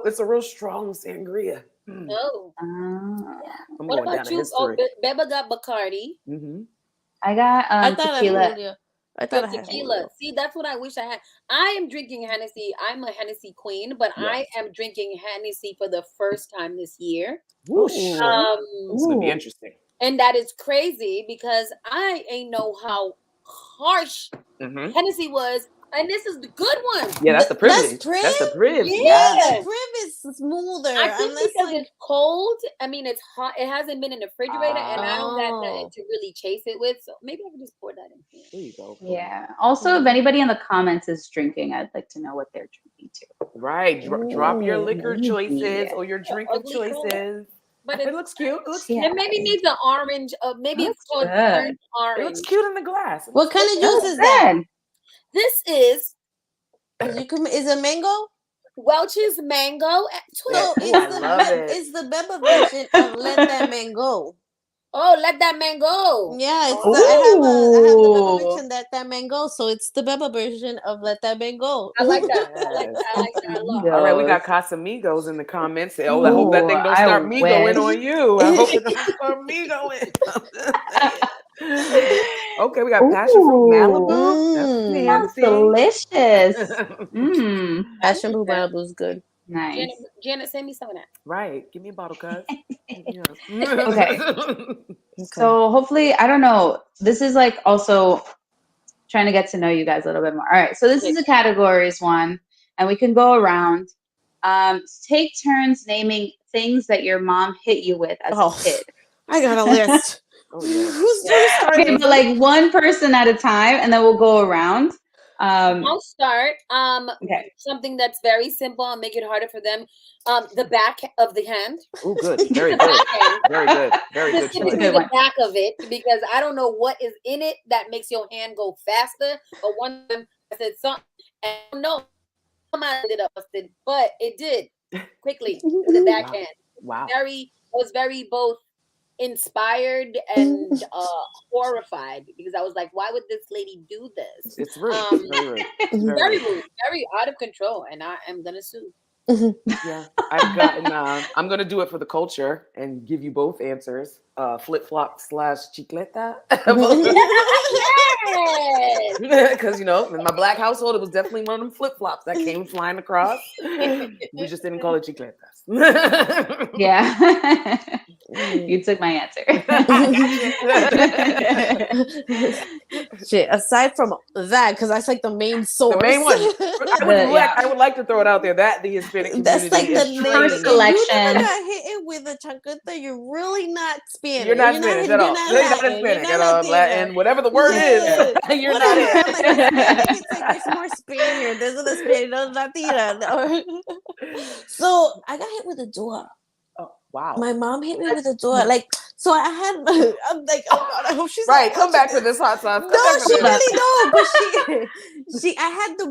S4: It's a real strong sangria.
S5: Oh. What
S4: What
S5: about you? Oh, BEBA got Bacardi.
S4: Mm-hmm.
S7: I got tequila.
S6: I thought I
S5: tequila.
S6: had
S5: See, that's what I wish I had. I am drinking Hennessy. I'm a Hennessy queen, but I am drinking Hennessy for the first time this year.
S4: It's gonna be interesting.
S5: And that is crazy because I ain't know how harsh Hennessy was. And this is the good one.
S4: Yeah, that's the privilege. That's the priv.
S5: Yeah.
S6: The priv is smoother.
S5: I think because it's cold. I mean, it's hot. It hasn't been in the refrigerator, and I don't got nothing to really chase it with. So maybe I can just pour that in here.
S4: There you go.
S7: Yeah. Also, if anybody in the comments is drinking, I'd like to know what they're drinking too.
S4: Right. Drop your liquor choices or your drink of choices.
S5: But
S4: it looks cute. It looks cute.
S5: It maybe needs an orange. Maybe it's called burnt orange.
S4: It looks cute in the glass.
S6: What kind of juice is that?
S5: This is.
S6: Is it mango?
S5: Welch's mango.
S6: So it's the BEBA version of Let That Man Go.
S5: Oh, Let That Man Go.
S6: Yeah, I have the BEBA version That Man Go, so it's the BEBA version of Let That Man Go.
S5: I like that. I like that a lot.
S4: All right, we got Casamigos in the comments. I hope that thing don't start me going on you. I hope it don't start me going. Okay, we got passion fruit Malibu.
S7: That's delicious.
S6: Passion fruit Malibu is good.
S7: Nice.
S5: Janet, send me some of that.
S4: Right. Give me a bottle, cuz.
S7: Okay. So hopefully, I don't know. This is like also trying to get to know you guys a little bit more. All right. So this is a categories one, and we can go around. Take turns naming things that your mom hit you with as a kid?
S6: I got a list.
S4: Oh, yeah.
S6: Who's starting?
S7: Okay, but like one person at a time, and then we'll go around.
S5: I'll start.
S7: Okay.
S5: Something that's very simple and make it harder for them. The back of the hand.
S4: Oh, good. Very good. Very good. Very good choice.
S5: Specifically the back of it, because I don't know what is in it that makes your hand go faster. But one time I said something, and I don't know how I ended up busted, but it did quickly. The backhand.
S4: Wow.
S5: Was very both inspired and horrified, because I was like, why would this lady do this?
S4: It's rude. Very rude. It's
S5: Very rude, very out of control, and I am gonna sue.
S4: Yeah, I've gotten. I'm gonna do it for the culture and give you both answers. Flip flop / chicleta. Because in my black household, it was definitely one of them flip flops that came flying across. We just didn't call it chicletas.
S7: Yeah. You took my answer.
S6: Shit, aside from that, because that's like the main source.
S4: The main one. I would like to throw it out there that the Hispanic community
S6: that's like the
S7: first collection.
S6: You never got hit with a chancleta, you're really not Spanish.
S4: You're not Spanish at all. You're not Hispanic at all. Latin, whatever the word is, you're not it.
S6: It's like there's more Spaniard. There's a Spaniard, Latina. So I got hit with a door.
S4: Wow.
S6: My mom hit me with a door. Like, so I had, I'm like, oh God, I hope she's
S4: right. Come back to this hot sauce.
S6: No, she really don't. But I had the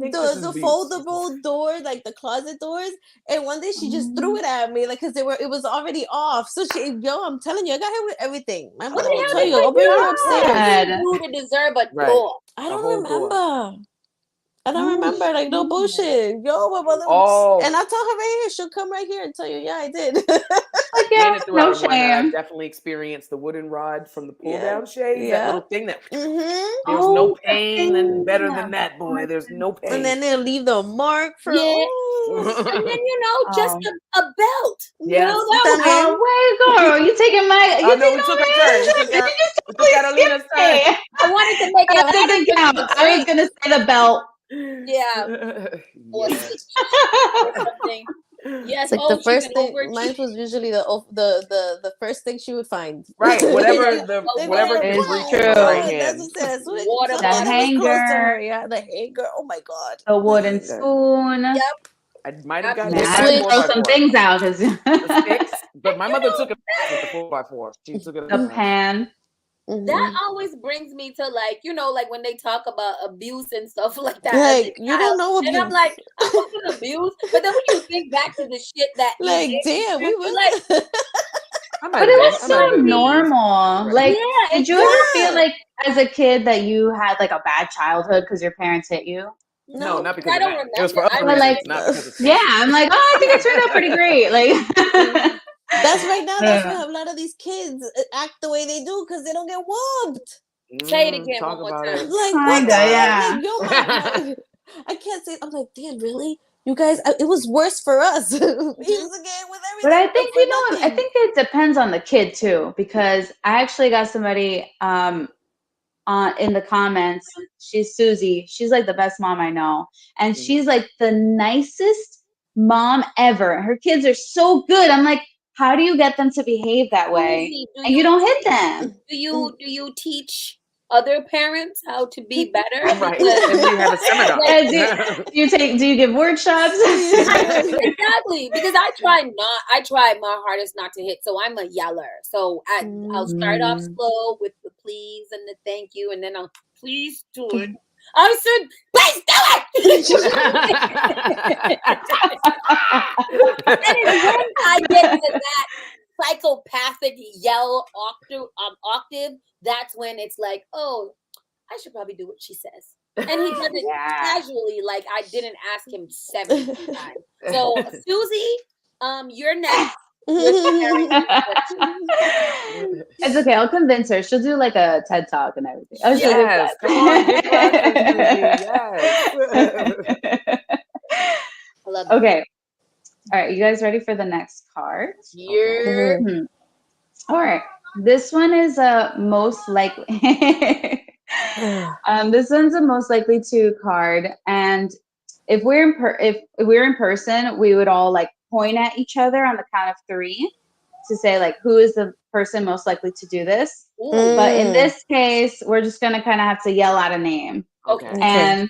S6: foldable doors, like the closet doors, and one day she just threw it at me, like, because it was already off. So I'm telling you, I got hit with everything. My mother will tell you, I'll bring you upstairs.
S5: You to deserve a door.
S6: I don't remember. I don't remember, like, no bullshit. My mother and I told her right here, she'll come right here and tell you, yeah, I did.
S7: No shame.
S4: I definitely experienced the wooden rod from the pull down shade. That little thing that there's no pain and better than that, boy. There's no pain.
S6: And then they'll leave the mark for
S5: and then just a belt.
S4: Yeah.
S7: Wait, girl, you taking my?
S4: We took a turn. We took Carolina's turn.
S5: I wanted to make it.
S7: I was gonna say the belt.
S5: Yeah. Something. Yes,
S6: like the first thing. Mine was usually the first thing she would find.
S4: Right, whatever is
S7: true.
S6: Right hand. That's what
S7: Water, the hanger.
S6: Yeah, the hanger. Oh my God.
S7: The wooden spoon.
S5: Yep.
S4: I might have gotten
S7: throw some things out because
S4: the sticks, but my mother took it with the 4x4. She took it.
S7: The pan.
S5: That always brings me to like when they talk about abuse and stuff like that.
S6: Like you don't know abuse.
S5: And I'm like, I wasn't abused. But then when you think back to the shit that
S6: damn, we were
S5: like
S7: but it was so normal. Like did you ever feel like as a kid that you had like a bad childhood because your parents hit you?
S4: No, not because
S5: I don't
S4: remember. It was for other reasons,
S7: like,
S4: not because of
S7: I'm like, I think it turned out pretty great. Like
S6: that's right now. That's why a lot of these kids act the way they do because they don't get whooped.
S5: Say it again one more time.
S6: Like, like, I can't say. I'm like, damn, really? You guys, it was worse for us. With everything.
S7: But I think I think it depends on the kid too, because I actually got somebody in the comments. She's Susie. She's like the best mom I know, and she's like the nicest mom ever. Her kids are so good. I'm like, how do you get them to behave that way? And you don't hit them.
S5: Do you teach other parents how to be better?
S4: Right. And we have a seminar.
S7: Do you give workshops?
S5: Exactly. Because I try my hardest not to hit. So I'm a yeller. So I'll start off slow with the please and the thank you, and then I'll please do it. I said, please do it. And when I get to that psychopathic yell octave, that's when it's like, oh, I should probably do what she says. And he does it casually, like I didn't ask him 7 times. So Susie, you're next.
S7: It's okay. I'll convince her. She'll do like a TED talk and everything.
S4: Yes, come on, yes.
S5: I love it.
S7: Okay. All right. You guys ready for the next card?
S5: Yeah.
S7: All right. This one is most likely. This one's a most likely to card, and if we're in person, we would all like point at each other on the count of 3 to say like who is the person most likely to do this. But in this case, we're just gonna kind of have to yell out a name.
S4: Okay.
S7: And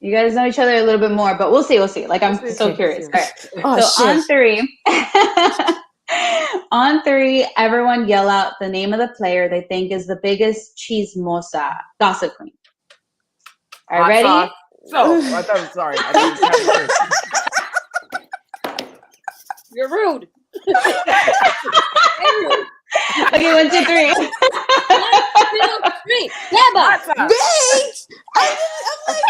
S7: you guys know each other a little bit more, but we'll see. Like, I'm so curious. All right.
S6: Oh,
S7: So on 3, on 3, everyone yell out the name of the player they think is the biggest chismosa, gossip queen. All right, ready?
S4: Sauce. So, I thought, sorry. I thought
S5: You're rude.
S7: Okay, 1, 2, 3.
S5: 1, 2, 3. BEBA.
S6: Bitch! I'm like,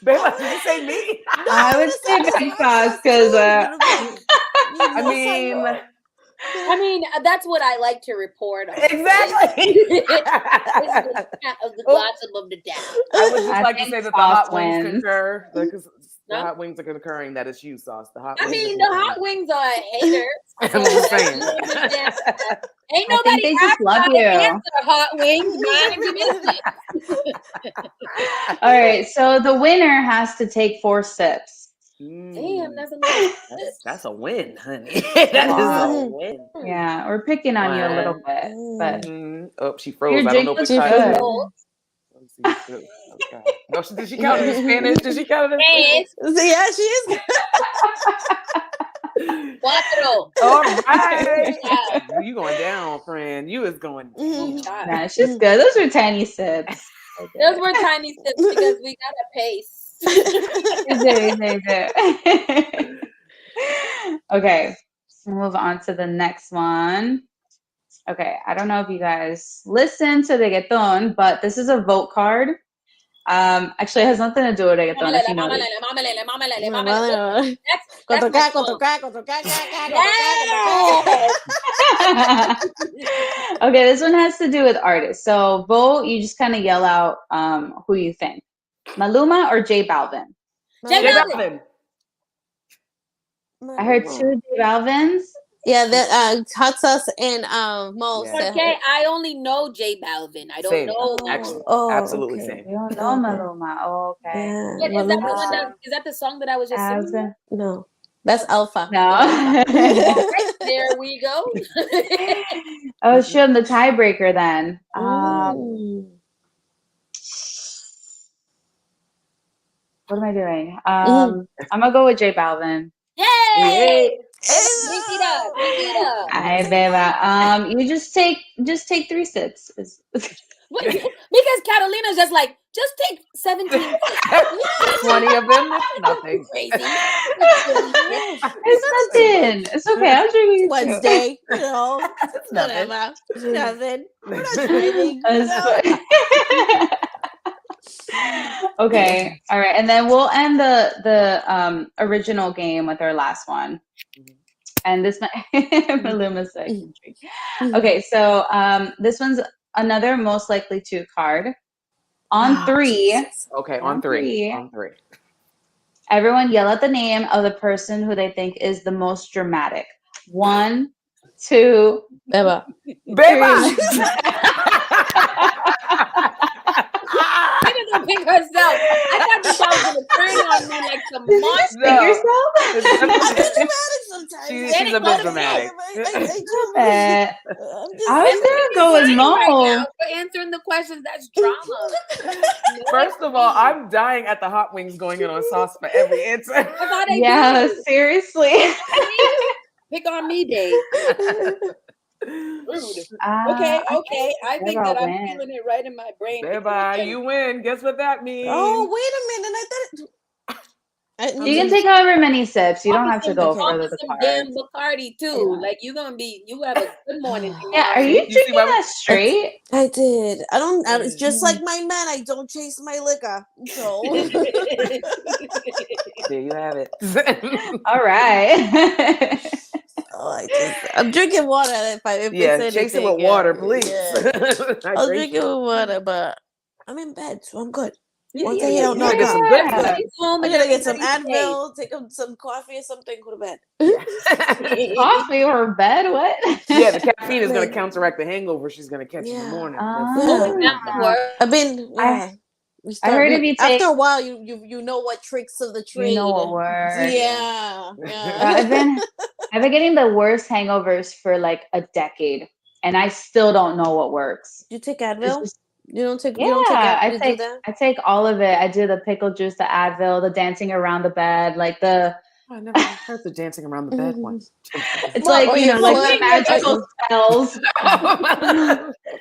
S4: Bella, did you say me?
S7: I would say big sauce because
S5: I mean, that's what I like to report on.
S4: Exactly.
S5: This is the gossip of the day.
S4: I would just like to say that the Hot Wings
S7: wins.
S4: concur. Because the Hot Wings are concurring that it's you, Sauce. The Hot
S5: I
S4: Wings
S5: mean,
S4: are
S5: the Hot Wings are haters.
S4: I'm just saying.
S5: Ain't
S7: I
S5: nobody
S7: think they just love
S5: to
S7: you.
S5: answer Hot Wings. Mind your business.
S7: All right, so the winner has to take 4 sips.
S5: Damn, that's a lot.
S4: That's a win, honey. That is a win.
S7: Yeah, we're picking on you a little bit, but
S4: Oh, she froze.
S7: your
S4: I don't
S7: drink
S4: know if
S7: looks
S4: we
S7: good.
S4: tried. No, did she count it in Spanish? Did she count it in Spanish?
S6: Yeah, she is.
S5: 4.
S4: All right. You going down, friend. You is going down.
S7: Nah, she's good. Those are tiny sips.
S5: Those were tiny sips because we got a pace.
S7: Okay, we'll move on to the next one. Okay, I don't know if you guys listen to reggaeton, but this is a vote card. Actually, it has nothing to do with reggaeton. If you know this. Okay, this one has to do with artists. So vote, you just kind of yell out who you think. Maluma or J Balvin?
S5: J Balvin.
S7: I heard 2 J Balvins.
S6: Yeah, the Hot Sauce and Mo.
S4: Yeah.
S5: Okay, I only know J Balvin. I don't know.
S4: Actually,
S6: Oh,
S4: absolutely
S6: okay.
S4: same.
S7: You don't know Maluma. Oh, okay.
S6: Yeah.
S5: What, is that the one that is that the song that I was just singing?
S6: No, that's Alpha.
S7: No.
S5: Right, there we go.
S7: Oh, shoot, I'm the tiebreaker then. What am I doing? I'm gonna go with J Balvin.
S5: Yay! Big it up.
S7: Ay, beba. You just take 3 sips.
S5: Because Catalina's just like, just take 17.
S4: 20 of them, that's nothing.
S5: Crazy.
S7: It's nothing. It's okay. I'll drink you
S6: Wednesday, you know,
S4: It's nothing.
S6: nothing. We're not driving.
S7: Okay. All right. And then we'll end the original game with our last one. And this Maluma's like intrigued. Okay, so this one's another most likely to card. On 3.
S4: Okay, on 3. On 3.
S7: Everyone yell out the name of the person who they think is the most dramatic. 1, 2,
S6: BEBA.
S4: BEBA!
S5: She didn't pick herself. I thought that was going to turn on me like some monster.
S7: Pick yourself?
S4: She's a bit dramatic.
S7: I was gonna go with Mo.
S5: Right for answering the questions, that's drama.
S4: First of all, I'm dying at the Hot Wings going in on Sauce for every answer.
S7: Yeah, seriously.
S5: Pick on me, Dave. Rude. Okay. I think that I'm feeling it right in my brain.
S4: Bye-bye, you win. Guess what that means?
S6: Oh, wait a minute. I thought
S7: you can take however many sips. You don't have to go further the
S5: some
S7: card.
S5: damn Bacardi too. Like you have a good morning.
S7: Yeah, are you drinking that straight?
S6: I did. It's just like my man. I don't chase my liquor. So
S4: there you have it.
S7: All right.
S6: I'm drinking water. If
S4: chase it with water, please.
S6: Yeah. I'll drink it with water, but I'm in bed, so I'm good. One day I don't know.
S4: I'm gonna
S6: get some Advil, take some coffee or something, go to bed.
S7: Coffee or bed? What?
S4: Yeah, the caffeine is going to counteract the hangover she's going to catch in the morning.
S6: I've been.
S7: I heard if you take,
S6: after a while, you know what tricks of the trade.
S7: you know what works.
S6: Yeah.
S7: I've been getting the worst hangovers for like a decade, and I still don't know what works.
S6: You take
S7: It's
S6: Advil?
S7: just,
S6: You don't take.
S7: yeah,
S6: You don't take.
S7: I
S6: You do
S7: take
S6: that?
S7: I take all of it. I do the pickle juice, the Advil, the dancing around the bed, like the.
S4: I never even heard the dancing around the bed once.
S7: It's
S6: Well,
S7: like,
S6: or
S7: you
S6: your
S7: know, like
S6: foot.
S7: the magical spells.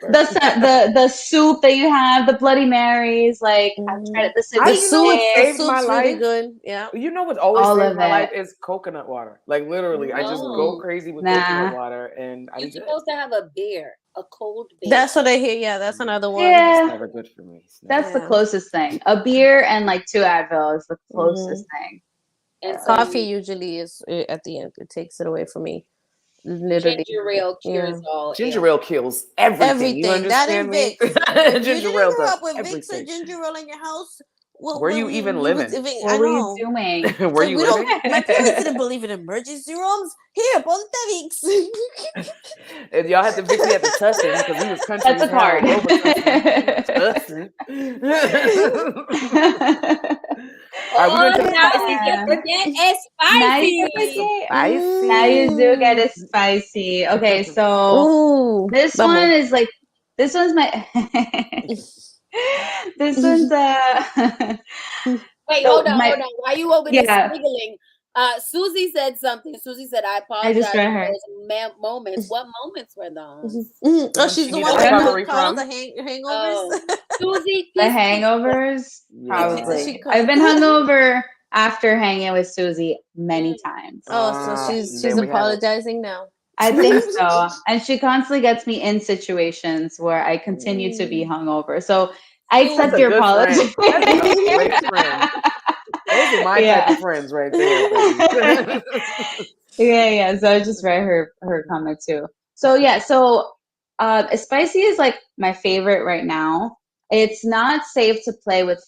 S7: The soup that you have, the Bloody Marys, like I've tried it, the
S4: I,
S6: The
S7: ceviche,
S4: you know what
S6: soup. The
S4: saved my
S6: soup's really
S4: life?
S6: good. Yeah.
S4: You know what always
S7: all
S4: saves
S7: of
S4: my life
S7: it.
S4: is coconut water. Like literally, I just go
S5: No.
S4: crazy with
S7: Nah.
S4: coconut water, and I
S5: You're
S4: be good.
S5: supposed to have a beer, a cold beer.
S6: That's what I hear. Yeah, that's another one.
S4: It's
S7: Yeah,
S4: never good for me. It's
S7: that's
S4: never-
S7: the closest thing. A beer and like 2 Advil is the closest thing.
S5: and
S6: Coffee usually is at the end. It takes it away from me. Literally.
S5: ginger ale cures all.
S4: Ginger
S5: ails.
S4: ale kills everything. You
S6: Everything. That and
S4: understand me?
S6: Vicks. If you
S4: Ginger
S6: didn't
S4: ale
S6: grow
S4: does
S6: up with Vicks or
S4: everything.
S6: ginger ale in your house,
S4: Where you even living?
S6: I
S7: What were you
S6: know.
S7: doing?
S4: Were you
S6: we
S4: living?
S6: don't. My parents didn't believe in emergency rooms. Here, both the Vicks.
S4: And y'all had to Vicks me at the Tussin because we was country
S7: That's a
S4: as hell.
S7: card.
S4: Over Tussin. All right, we're gonna take
S5: now
S4: spicy.
S5: we get to get it
S7: Now you
S5: spicy.
S7: get
S4: Spicy.
S7: Now you do get it spicy. Okay, so
S6: Ooh,
S7: this
S6: vamos.
S7: one is like, this one's my, this one's
S5: Wait,
S7: So
S5: hold on. Why you over there
S7: Yeah.
S5: sniggling? Susie said something. Susie said, "I
S7: I
S5: apologize
S7: just
S5: for
S7: read her.
S5: those moments." What moments were those?
S6: Oh, she's
S4: She
S6: the
S4: needs
S6: one
S4: a
S6: that
S4: recovery
S6: caught all
S4: from.
S6: the hangovers.
S5: Oh, Susie,
S7: The
S5: please.
S7: hangovers,
S4: Yeah.
S7: probably.
S6: She
S7: I've been hungover after hanging with Susie many times.
S6: Oh, so she's
S4: there we have it.
S6: apologizing now.
S7: I think so. And she constantly gets me in situations where I continue to be hungover. So I
S5: That's
S7: accept
S4: a
S7: your
S4: good
S7: apology.
S4: friend. That's a great friend. Those are my type of friends right there. baby.
S7: Yeah. So I just read her comment too. So yeah, spicy is like my favorite right now. It's not safe to play with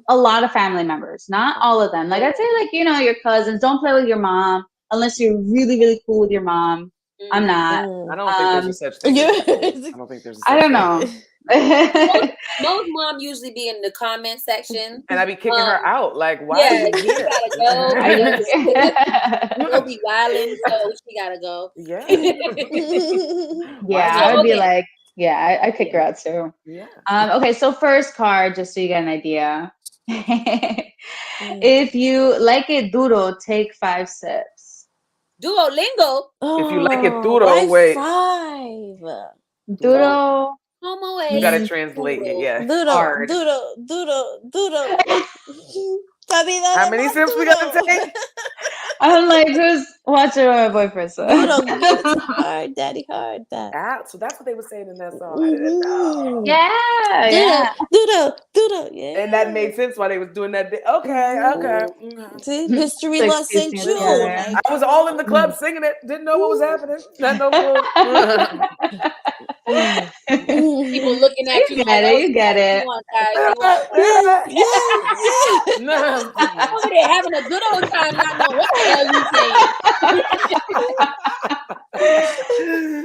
S7: a lot of family members, not all of them. Like I'd say, like, you know, your cousins. Don't play with your mom unless you're really, really cool with your mom. I'm not.
S4: I don't think there's a such thing.
S6: Yeah.
S4: As I don't think there's. A such
S7: I don't
S4: thing.
S7: know.
S5: Most mom usually be in the comment section.
S4: And I be kicking her out. Like, why
S5: Yeah,
S4: are you
S5: she
S4: here?
S5: gotta go.
S7: I just,
S5: She'll be wilding, so she gotta go.
S4: Yeah.
S7: yeah,
S5: So,
S7: I would be
S5: okay.
S7: like, yeah, I kick her out too.
S4: Yeah.
S7: Okay, so first card, just so you get an idea. If you like it duro, take 5 sips.
S5: Duolingo.
S4: If you like it
S6: Oh,
S4: duro,
S6: why
S4: wait.
S6: 5?
S7: Duro.
S5: Como
S4: You gotta
S5: es
S4: translate it.
S5: duro?
S4: Yeah.
S6: Duro,
S7: Hard.
S6: duro.
S4: How many sips we gotta take?
S7: I'm like, who's watching what my boyfriend said?
S6: Duro, it's hard, daddy hard. That.
S4: So that's what they were saying in that song. I didn't know.
S7: Yeah.
S6: Duro, yeah.
S4: And that made sense why they was doing that. Okay.
S6: See, mystery
S7: Like
S6: lost in
S7: piecing
S6: June.
S7: together.
S4: I was all in the club singing it. Didn't know what was happening. Not no clue.
S5: People looking at you.
S7: You get it. You get it.
S6: Yeah.
S5: Over there having a good old time, not knowing what the hell you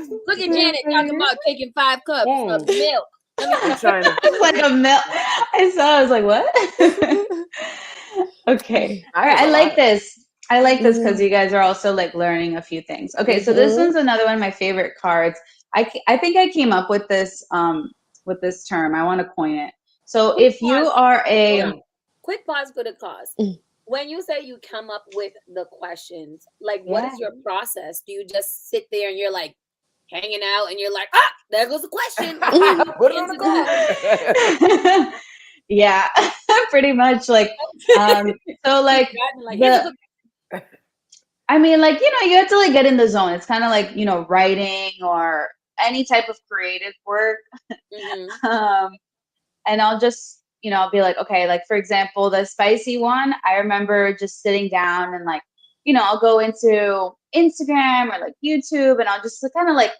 S5: saying. Look at Janet talking about taking 5 cups of milk.
S4: I'm trying to.
S7: It's like a milk. I was like, what? Okay. All right. I like this. I like this because you guys are also like learning a few things. Okay. So this one's another one of my favorite cards. I think I came up with this term. I want to coin it. So if you are
S5: Quick pause for the cause. When you say you come up with the questions, like what is your process? Do you just sit there and you're like hanging out and you're like, there goes the question.
S4: Put it on the card.
S7: Yeah, pretty much like so like I mean, like, you know, you have to like get in the zone. It's kind of like, you know, writing or any type of creative work. And I'll just, you know, I'll be like, okay, like for example, the spicy one, I remember just sitting down and like, you know, I'll go into Instagram or like YouTube and I'll just kind of like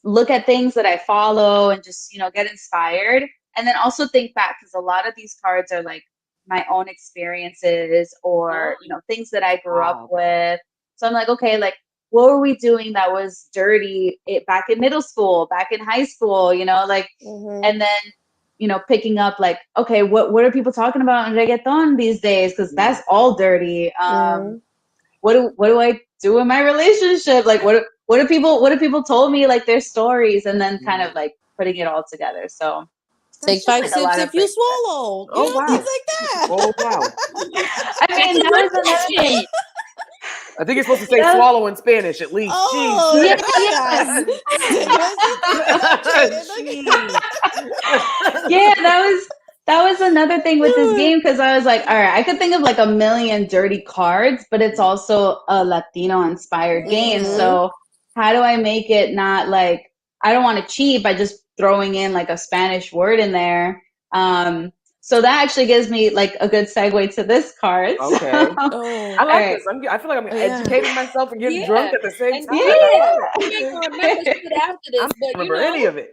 S7: look at things that I follow and just, you know, get inspired. And then also think back because a lot of these cards are like my own experiences or, you know, things that I grew up with. So I'm like, okay, like what were we doing that was dirty back in middle school, back in high school, you know, like, and then, picking up like, okay, what are people talking about in reggaeton these days? Because that's all dirty. What do I do in my relationship? Like, what do people told me, like, their stories, and then kind of like putting it all together. So
S6: take 5 sips if you swallow.
S4: Oh, wow.
S6: Things like that.
S4: Oh wow!
S7: I mean, that was another thing.
S4: I think you're supposed to say swallow in Spanish at least.
S6: Oh,
S7: Yeah.
S4: Jeez.
S7: Yeah, that was another thing with this game, because I was like, all right, I could think of like a million dirty cards, but it's also a Latino inspired game. So how do I make it not like, I don't want to cheat by just throwing in like a Spanish word in there. So that actually gives me like a good segue to this card.
S4: Okay.
S7: So,
S4: I like this. I feel like I'm educating myself and getting drunk at the same time.
S5: You ain't gonna remember shit after this,
S4: I don't
S5: but
S4: remember any of it.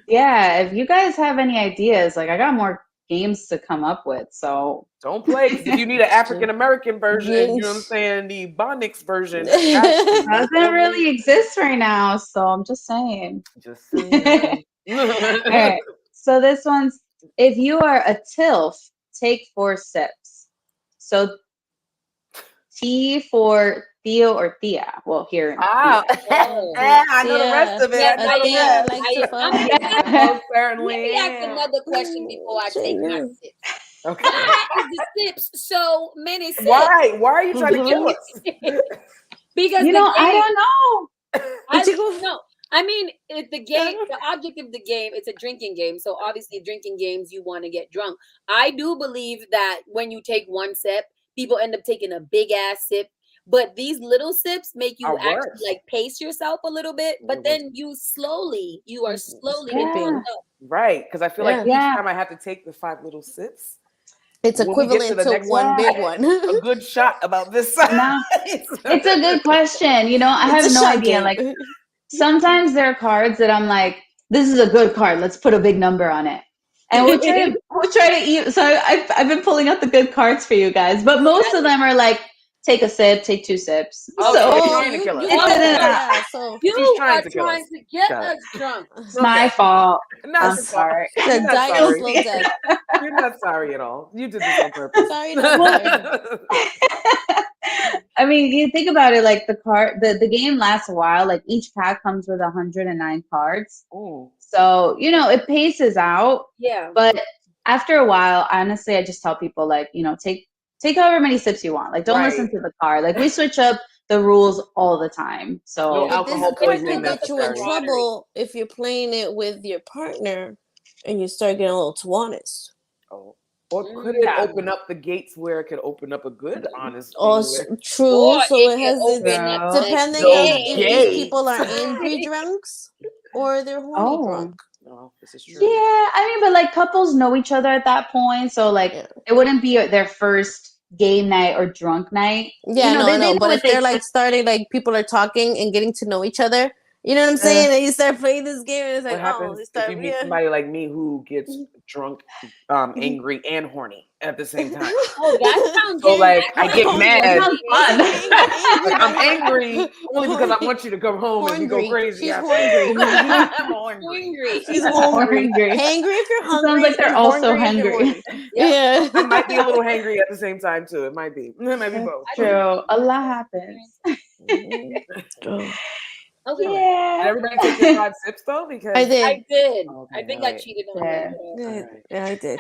S7: Yeah, if you guys have any ideas, like I got more games to come up with, so
S4: don't play. 'Cause if you need an African American version, you know what I'm saying, the Bonix version doesn't
S7: really exist right now. So I'm just saying.
S4: Just saying.
S7: All right. So this one's, if you are a TILF, take 4 sips. So T for Theo or Thea. Well, here.
S4: I know the rest of it.
S5: Yeah,
S4: I know certainly.
S5: Let me ask another question before I take my sip.
S4: Okay.
S5: Why is the sips so many sips?
S4: Why? Why are you trying to kill us?
S5: Because
S7: I don't know.
S5: I mean, the game, the object of the game, it's a drinking game. So obviously, drinking games, you want to get drunk. I do believe that when you take 1 sip, people end up taking a big ass sip. But these little sips make you actually like pace yourself a little bit. But then you are slowly getting up.
S4: Right, because I feel like each time I have to take the 5 little sips,
S6: it's equivalent to one big one.
S4: A good shot about this size.
S7: No, it's a good question. I have no idea. Like, sometimes there are cards that I'm like, this is a good card. Let's put a big number on it. And we'll try to eat. So I've been pulling out the good cards for you guys. But most of them are like, take a sip, take 2 sips.
S4: Oh, so you're trying to kill us.
S5: You are trying to get us drunk.
S7: It's my fault. I'm sorry.
S4: You're not sorry at all. You did this on purpose.
S6: Sorry, not sorry.
S7: I mean, you think about it, like the game lasts a while. Like each pack comes with 109 cards.
S4: Ooh.
S7: So, it paces out.
S5: Yeah.
S7: But after a while, honestly, I just tell people, like, take however many sips you want. Like, don't listen to the card. Like, we switch up the rules all the time. So
S6: this card can get you in trouble if you're playing it with your partner and you start getting a little too honest.
S4: Oh. Or could it open up the gates where it could open up a good, honest?
S6: True. So it has depending if these people are angry drunks or they're horny drunk.
S4: No, this is true.
S7: Yeah, I mean, but like couples know each other at that point, so like it wouldn't be their first game night or drunk night.
S6: Yeah, no. But if they're like starting, like people are talking and getting to know each other, you know what I'm saying? And you start playing this game, and it's like,
S4: if you meet somebody like me who gets drunk, angry, and horny at the same time.
S5: Oh, that sounds
S4: so like I get mad. I'm angry only because I want you to come home and you go crazy.
S6: She's hungry.
S4: I'm hungry.
S6: She's hungry. Hangry if you're hungry.
S7: Sounds like they're also hungry.
S6: Yeah.
S4: I might be a little hangry at the same time too. It might be. It might be both.
S7: True. A lot happens.
S5: Okay.
S7: Yeah.
S4: Did everybody take their 5 sips though? Because
S6: I did.
S5: Okay, I think I
S4: right.
S5: cheated on that.
S6: Yeah, I did.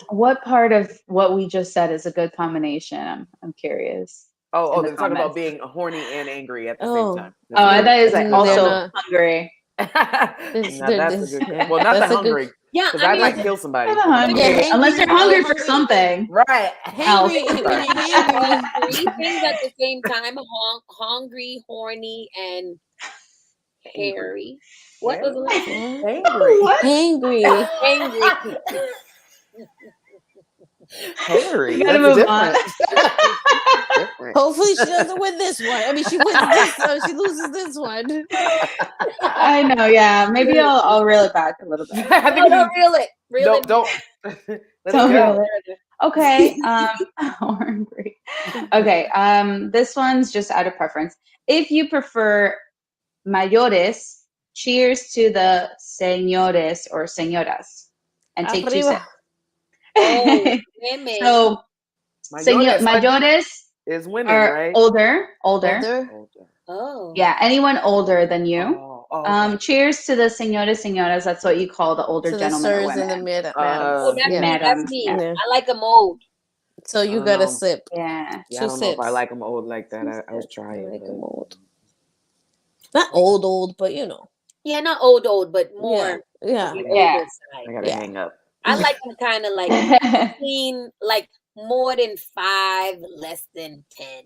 S7: What part of what we just said is a good combination? I'm curious.
S4: They're talking about being horny and angry at the same time.
S7: I thought it was like also hungry.
S4: That's a good. Well, not that hungry.
S5: Yeah,
S4: because I might kill somebody.
S7: Unless you're hungry for something,
S4: right?
S6: Hungry.
S5: Three things at the same time: hungry, horny, and hairy. What was the last one?
S6: Hangry.
S4: Hairy.
S7: You gotta move on.
S6: Hopefully she doesn't win this one. I mean, she wins this, so she loses this one.
S7: I know, yeah. Maybe I'll reel it back a little bit.
S5: Don't reel it.
S4: Don't.
S7: Don't reel it. Okay. Hungry. Okay. This one's just out of preference. If you prefer mayores, cheers to the señores or señoras, and take 2
S6: Arriba.
S7: sips.
S5: Oh, women.
S7: So, mayores
S4: is women,
S7: are
S4: right?
S7: older.
S6: Older.
S5: Oh.
S7: Yeah, anyone older than you.
S4: Okay.
S7: Cheers to the señores, señoras. That's what you call the older
S6: To the
S7: gentlemen or
S6: sirs and the
S7: women.
S6: madams.
S5: Oh, that's
S6: Yeah.
S5: me. That's
S7: Madams,
S5: me.
S7: yeah.
S6: Yeah.
S5: I like them old.
S6: So you
S4: don't
S6: got to
S4: know.
S6: sip.
S7: Yeah.
S4: Yeah, I
S6: 2
S4: don't know if I
S6: sips.
S4: like them old like that. I was
S6: I
S4: trying.
S6: like
S4: but-
S6: them old. Not old, but you know.
S5: Yeah, not old, but more
S6: Yeah.
S5: on the
S7: Yeah.
S5: older
S4: I
S5: side.
S4: gotta
S6: Yeah.
S4: hang up.
S5: I like them kind of like between like more than 5, less than 10.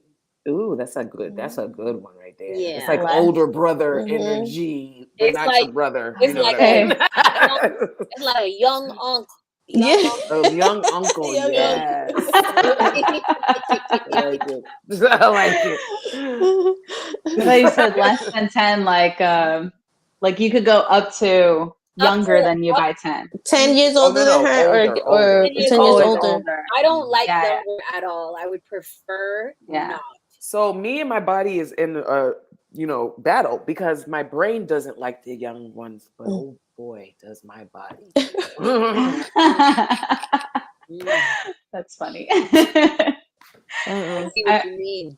S4: Ooh, that's a good one right there.
S5: Yeah.
S4: It's like
S7: Less.
S4: older brother
S6: Mhm.
S4: energy, but
S5: It's
S4: not
S5: like-
S4: your brother.
S5: it's
S4: You know
S5: like
S4: what I mean?
S5: It's like a young uncle.
S6: Yeah.
S4: A young uncle,
S6: Young
S4: yes.
S5: Uncle.
S4: I like it. I like it.
S7: I thought you said less than 10, like you could go up to younger than you by 10.
S6: 10 years
S4: Oh,
S6: older
S4: no,
S6: than her
S4: older,
S6: or
S4: older.
S5: 10 years
S6: 10 years
S5: older.
S6: older.
S5: I don't like
S7: Yeah, yeah.
S5: younger at all. I would prefer
S7: Yeah.
S5: not.
S4: So me and my body is in a battle because my brain doesn't like the young ones, but oh boy, does my body.
S7: That's funny.
S5: I see what you mean.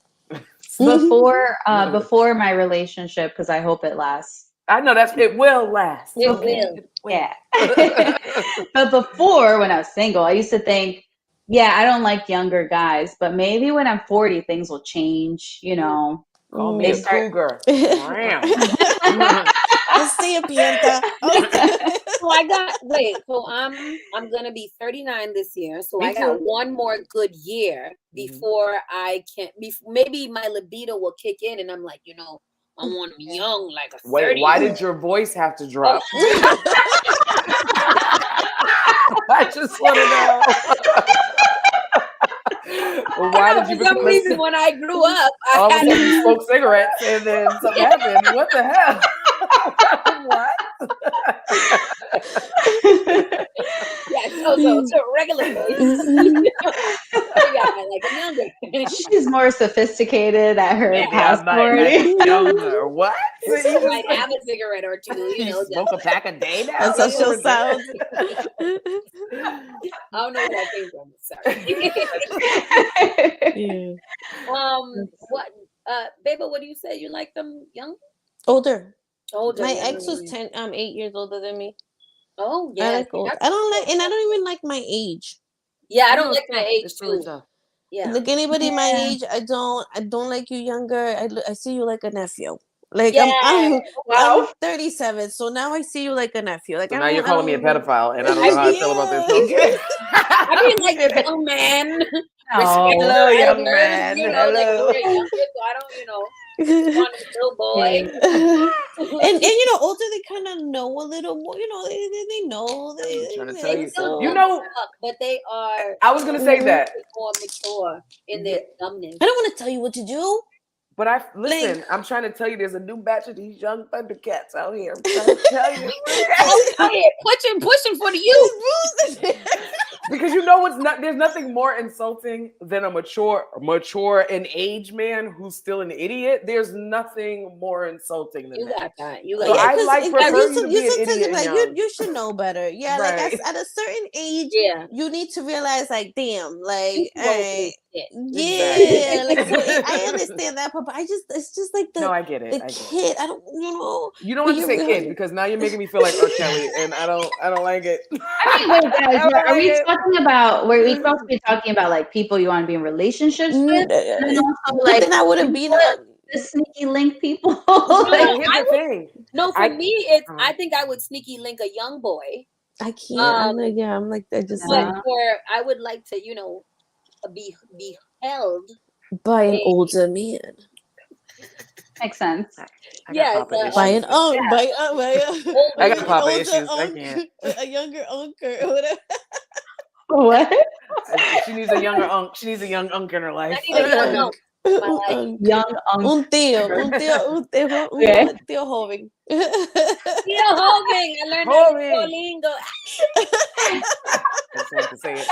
S7: Before my relationship, because I hope it lasts.
S4: I know it will last.
S5: It
S4: Okay.
S5: will.
S7: Yeah. But before, when I was single, I used to think, yeah, I don't like younger guys, but maybe when I'm 40, things will change, you know.
S4: Call me a cougar.
S6: Let's see it, Pienta.
S5: So I'm gonna be 39 this year. So
S4: Me
S5: I got
S4: too.
S5: one more good year before I can. Maybe my libido will kick in, and I'm like, I want them young, like a 30.
S4: Wait, why did your voice have to drop? I just want to know. Why did you
S5: For some
S4: become
S5: reason, when I grew up,
S4: all of
S5: I
S4: a
S5: had
S4: sudden you smoked cigarettes and then something happened? What the hell? What?
S5: so regular voice. Yeah, like I'm younger.
S7: She's more sophisticated at her
S4: Maybe I
S7: passport.
S4: might be younger. What?
S5: I might have a cigarette or two.
S4: You smoke a pack a day now?
S6: That's how she'll sound.
S5: I don't know where that came from. Sorry. What? BEBA, what do you say? You like them young?
S6: Older.
S5: Older.
S6: My ex was 8 years older than me.
S5: Oh yeah.
S6: I like old. I don't like, and I don't even like my age.
S5: Yeah, I don't like my age
S4: It's really
S5: too.
S4: tough.
S5: Yeah.
S6: Like anybody my age, I don't like you younger. I see you like a nephew. Like
S5: Yeah.
S6: I'm 37, so now I see you like a nephew. Like
S4: So now you're calling me a pedophile, and I don't know how I feel about this.
S6: Yeah.
S4: Okay.
S5: I mean, like a young man.
S7: Oh,
S4: hello, young
S5: elders,
S4: man.
S5: Like
S4: Hello.
S5: they're younger, so I don't, want a little boy.
S6: and older they kind of know a little more. They know.
S4: I'm trying to tell you.
S6: so-
S5: But they are.
S4: I was gonna say that.
S5: More mature in their dumbness.
S6: I don't want to tell you what to do.
S4: But listen, I'm trying to tell you, there's a new batch of these young Thundercats out here. I'm trying to tell you.
S5: Pushing for the youth.
S4: Because there's nothing more insulting than a mature in age man who's still an idiot. There's nothing more insulting than
S5: You
S4: that.
S5: got that.
S4: So I prefer you to be an idiot and young.
S6: You should know better. Yeah,
S4: Right.
S6: like at a certain age,
S5: you
S6: need to realize, like, damn, like,
S5: You
S6: yeah, like, so I understand that, but it's just like
S4: No, I get it.
S6: the kid. I don't,
S4: You don't have to say kid because now you're making me feel like R. Kelly, and I don't like it.
S7: I mean, wait, guys, are we talking about? Were we supposed to be talking about like people you want to be in relationships with? And also, like,
S6: then I wouldn't be
S7: the sneaky link people.
S4: Here's the thing.
S5: No, for me, it's. I think I would sneaky link a young boy.
S6: I can't. I'm like, I just.
S5: But I would like to, be held
S6: by an older man.
S7: Makes sense.
S5: Yeah,
S6: by an by
S4: I got papa issues. I can't.
S6: A younger uncle or whatever.
S7: What?
S4: She needs a younger uncle. She needs a young uncle in her life.
S5: I need a young uncle.
S7: Young uncle.
S6: Un tío joven.
S5: Tío joven. I learned that lingo.
S4: I just want to say it.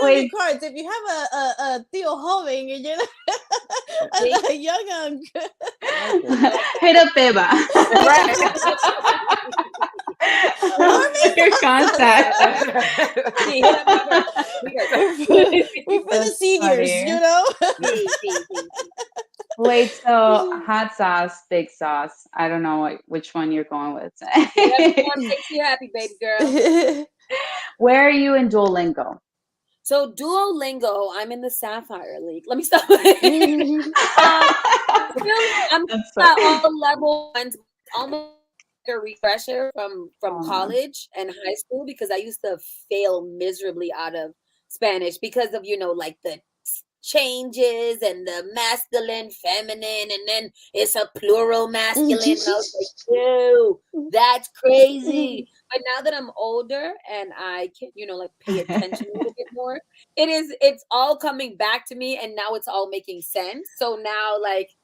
S6: Wait. Cards. If you have a tío joven and you're a young uncle.
S7: Hit up BEBA. Your contact.
S5: Sí, hit up my birthday.
S6: We're for the
S7: That's
S6: seniors,
S7: funny.
S6: you know.
S5: Sí.
S7: Wait, so hot sauce, big sauce. I don't know which one you're going with.
S5: Whatever one makes you happy, baby girl.
S7: Where are you in Duolingo?
S5: So Duolingo, I'm in the Sapphire League. Let me stop. I'm
S7: That's
S5: at
S7: funny.
S5: all level ones. Almost like a refresher from college and high school because I used to fail miserably out of Spanish because of like the changes and the masculine, feminine, and then it's a plural masculine. And I was like, ew, that's crazy. But now that I'm older and I can, like pay attention a little bit more, it's all coming back to me and now it's all making sense. So now like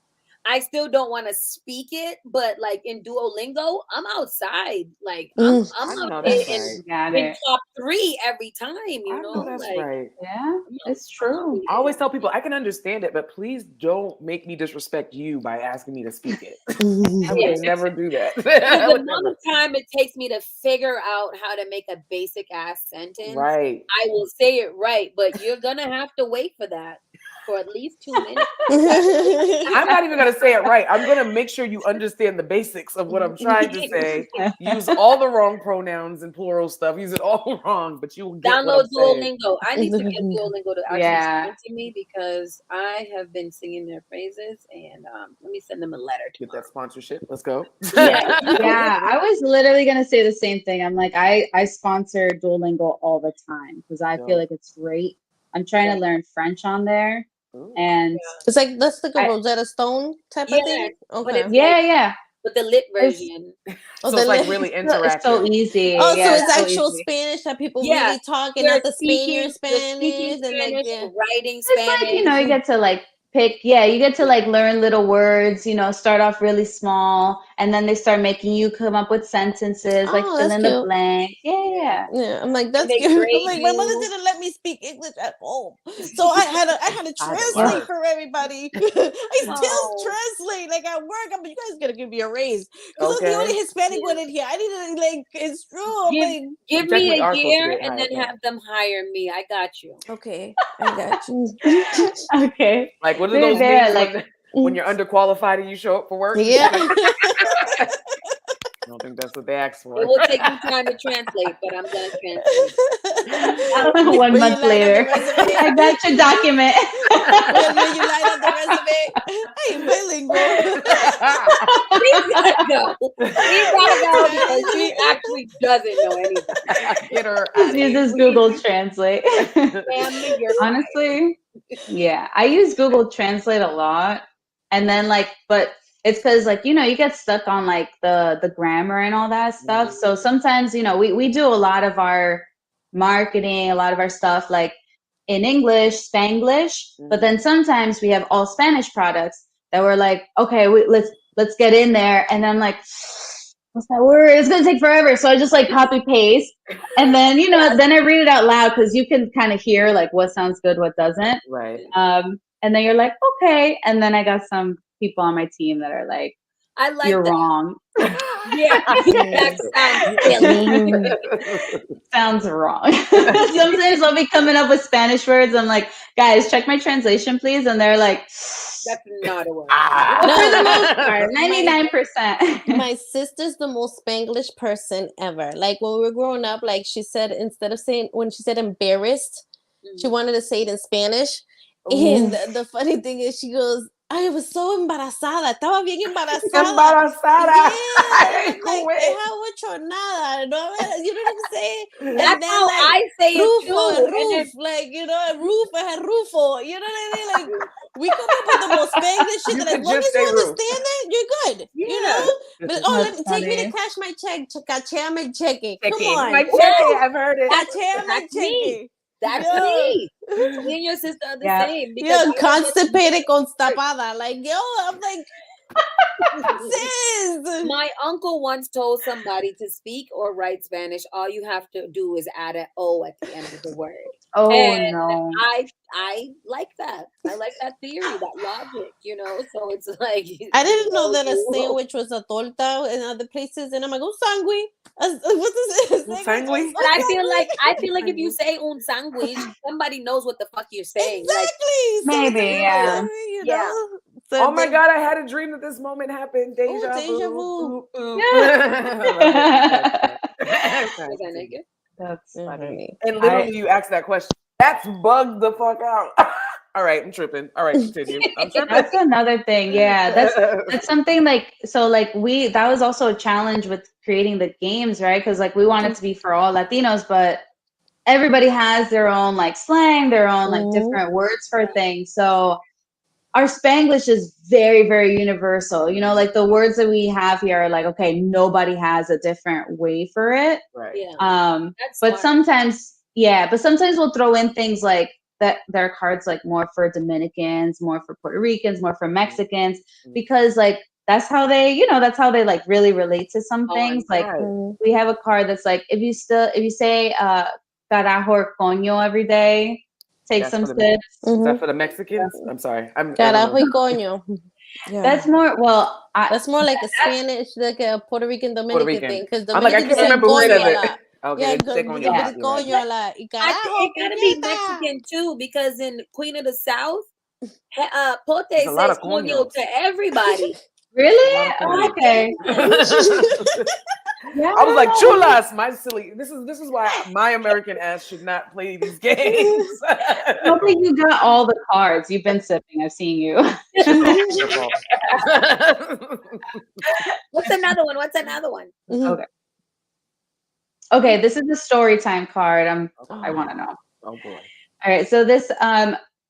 S5: I still don't want to speak it, but like in Duolingo, I'm outside. Like I'm out there in top 3 every time,
S4: I know that's
S5: like,
S4: right.
S7: Yeah, it's true.
S4: I always tell people I can understand it, but please don't make me disrespect you by asking me to speak it. I would never do that.
S5: The amount of time it takes me to figure out how to make a basic ass sentence,
S4: right.
S5: I will say it right, but you're gonna have to wait for that for at least 2 minutes.
S4: I'm not even going to say it right. I'm going to make sure you understand the basics of what I'm trying to say. Use all the wrong pronouns and plural stuff. Use it all wrong, but you will get
S5: Download
S4: what I'm saying.
S5: Duolingo. I need to get Duolingo to actually sing to me because I have been singing their praises, and let me send them a letter
S4: Get
S5: tomorrow.
S4: that sponsorship. Let's go.
S7: Yeah, I was literally gonna say the same thing. I'm like, I sponsor Duolingo all the time because I feel like it's great. I'm trying to learn French on there, and
S6: it's like that's like a Rosetta Stone type of thing.
S5: But it's but the lit version.
S4: So it's like really interactive.
S7: It's so easy.
S6: Oh,
S7: yeah,
S6: so it's actual
S7: easy.
S6: Spanish that people really talk, and not the Spaniard Spanish, and like
S5: writing
S7: It's
S5: Spanish.
S7: like, you get to like pick, you get to like learn little words, start off really small, and then they start making you come up with sentences, like fill in the blank. Yeah.
S6: I'm like, that's cute. I'm like, my mother didn't let me speak English at home, so I had to translate for everybody. I still translate like at work. I'm like, you guys gotta give me a raise because I'm the only Hispanic one in here. I need to like, it's true.
S5: Give me a year and then have them hire me. I got you.
S6: Okay, I got you.
S7: Okay.
S4: Like what are those things when you're underqualified and you show up for work?
S6: Yeah.
S4: I don't think that's what they asked for.
S5: It will take me time to translate, but I'm gonna translate.
S7: 1 month later, I got your document.
S6: When you line up the resume, I ain't bilingual.
S5: She gotta go because she actually doesn't know anything.
S4: Get her.
S7: Just uses Google Translate. Honestly, I use Google Translate a lot, and then but it's because you get stuck on like the grammar and all that stuff. So sometimes we do a lot of our marketing, a lot of our stuff like in English, Spanglish, but then sometimes we have all Spanish products that we're like, okay, let's get in there, and then I'm like, what's that word? It's gonna take forever. So I just like copy paste, and then then I read it out loud because you can kind of hear like what sounds good, what doesn't.
S4: Right.
S7: And then you're like, okay, and then I got some people on my team that are like, you're wrong.
S5: That
S7: sounds wrong. Sometimes I'll be coming up with Spanish words. I'm like, guys, check my translation, please. And they're like,
S5: that's not a word.
S7: For the most part, 99%.
S6: My sister's the most Spanglish person ever. Like when we were growing up, like she said, instead of when she said embarrassed, she wanted to say it in Spanish. And the funny thing is, she goes, I was so embarazada. Estaba bien embarazada.
S4: Embarazada.
S6: Yeah. Like, deja bochornada. No, you know what I'm saying?
S5: That's how I say it too.
S6: Roof, like, roof and Rufo. You know what I mean? Like, we come up with the most Spanglish shit. That as long as you understand it, you're good.
S5: Yeah.
S6: You know? Take me to cash my check. Cacheame cheque. Come on.
S4: My cheque, I've heard it.
S6: Cacheame cheque.
S5: That's me. Me and your sister are the same.
S6: Constipated con tapada. Like, I'm like, Sis.
S5: My uncle once told somebody to speak or write Spanish, all you have to do is add an O at the end of the word.
S7: Oh
S5: And
S7: no.
S5: I like that. I like that theory, that logic, you know. So it's like
S6: I didn't know that a sandwich was a torta in other places, and I'm like, oh, sangui. What's this?
S4: Un sangui?
S5: But I feel like if you say un sandwich, somebody knows what the fuck you're saying. Like,
S6: Exactly. So
S7: Maybe,
S6: it's
S7: yeah.
S6: you
S5: Yeah.
S6: know? So
S4: Oh my
S6: they-
S4: God, I had a dream that this moment happened. Deja
S6: deja
S4: vu.
S6: vu.
S4: I love
S5: was I
S4: it.
S5: naked?
S7: That's
S6: Mhm.
S7: funny.
S4: And literally, you asked that question. That's bugged the fuck out. All right, I'm tripping. All right, continue. I'm tripping.
S7: That's another thing. Yeah, that's something like so like that was also a challenge with creating the games, right? Because like we want it to be for all Latinos, but everybody has their own like slang, their own like different words for things. So our Spanglish is very, very universal. You know, like the words that we have here are like, okay, nobody has a different way for it.
S4: Right.
S5: Yeah.
S7: But
S5: smart.
S7: sometimes we'll throw in things like that. There are cards like more for Dominicans, more for Puerto Ricans, more for Mexicans, because like that's how they like really relate to some things. Like we have a card that's like if you say carajo or coño every day, take
S4: That's
S7: some
S4: for
S7: sips.
S4: Is that for the Mexicans? I'm sorry. I don't
S6: Carajo
S4: know.
S6: y coño. Yeah.
S7: That's more
S6: That's more like a Spanish, like a Puerto Rican, Dominican
S4: Rican.
S6: thing. Because
S4: I'm like, I
S6: Dominicans
S4: can't
S6: say
S4: remember who
S6: coño
S4: says
S6: a
S4: it.
S6: lot.
S4: Okay,
S6: Yeah,
S4: they say coño a lot. You're right.
S6: coño a lot. Y carajo,
S5: It gotta be
S6: puñeta.
S5: Mexican too, because in Queen of the South, Pote
S4: There's a lot
S5: says
S4: of
S5: coño
S4: coños.
S5: to everybody.
S7: really
S4: coños.
S7: okay. Yeah,
S4: I was like, chulas, my silly. This is why my American ass should not play these games.
S7: I don't think you got all the cards. You've been sipping. I've seen you.
S4: Your fault.
S5: What's another one?
S7: Okay. Okay, this is the story time card. I want to know.
S4: Oh boy.
S7: All right, so this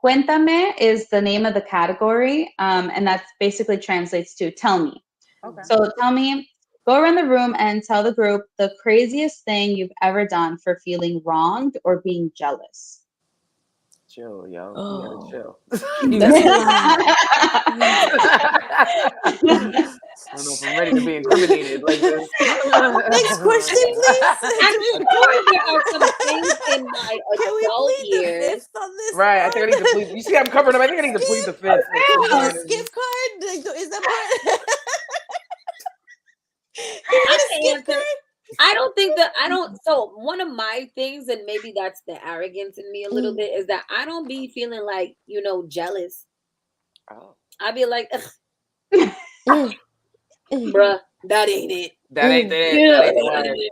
S7: Cuéntame is the name of the category, and that basically translates to tell me.
S4: Okay.
S7: So tell me, go around the room and tell the group the craziest thing you've ever done for feeling wronged or being jealous.
S4: Chill, yo.
S6: Oh.
S4: You gotta chill.
S6: That's a lot.
S4: I don't know if I'm ready to be incriminated like this.
S6: Next question, please.
S5: I'm sure there are some things in my
S6: Can we
S5: adult
S6: plead the
S5: years.
S6: fifth on this?
S4: Right, I think I need to plead. You see, I'm covering up. I think I need to plead the fifth.
S6: Can we get a skip card? Like, is that part? Can we get a skip card?
S5: I don't think that so one of my things, and maybe that's the arrogance in me a little bit, is that I don't be feeling like, jealous.
S4: Oh.
S5: I be like, bruh, that ain't it.
S4: That ain't it.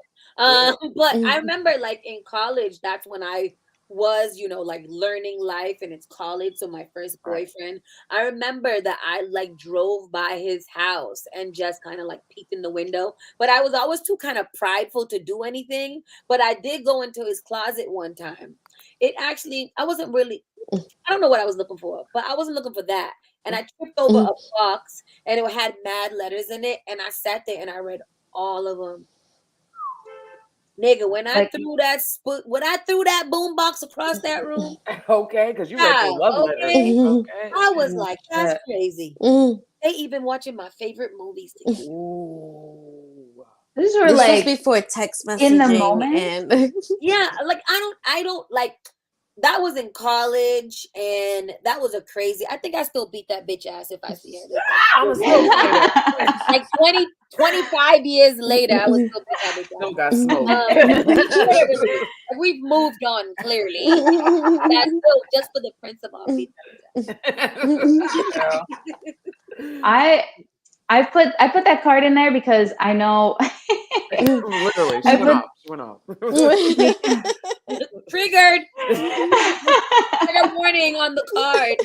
S5: But I remember like in college, that's when I was, like learning life, and it's college. So my first boyfriend, I remember that I like drove by his house and just kind of like peeked in the window, but I was always too kind of prideful to do anything. But I did go into his closet one time. I wasn't really, I don't know what I was looking for, but I wasn't looking for that. And I tripped over a box, and it had mad letters in it. And I sat there and I read all of them. Nigga, when I threw that boom box across that room,
S4: okay, because you read the love letter. Okay.
S5: I was like, that's crazy. They even watching my favorite movies together.
S4: Ooh.
S7: These were
S6: This
S7: like
S6: was before text messaging
S7: in the moment.
S6: and
S5: yeah, like I don't like. That was in college, and that was a crazy. I think I still beat that bitch ass if I see her.
S4: I'm still
S5: like 25 years later, I was still beat that bitch ass.
S4: Don't got smoke.
S5: We've moved on clearly. That's still just for the principle. Beat that bitch ass.
S7: I put that card in there because I know.
S4: Literally, she went off.
S5: Triggered. Like a warning on the card.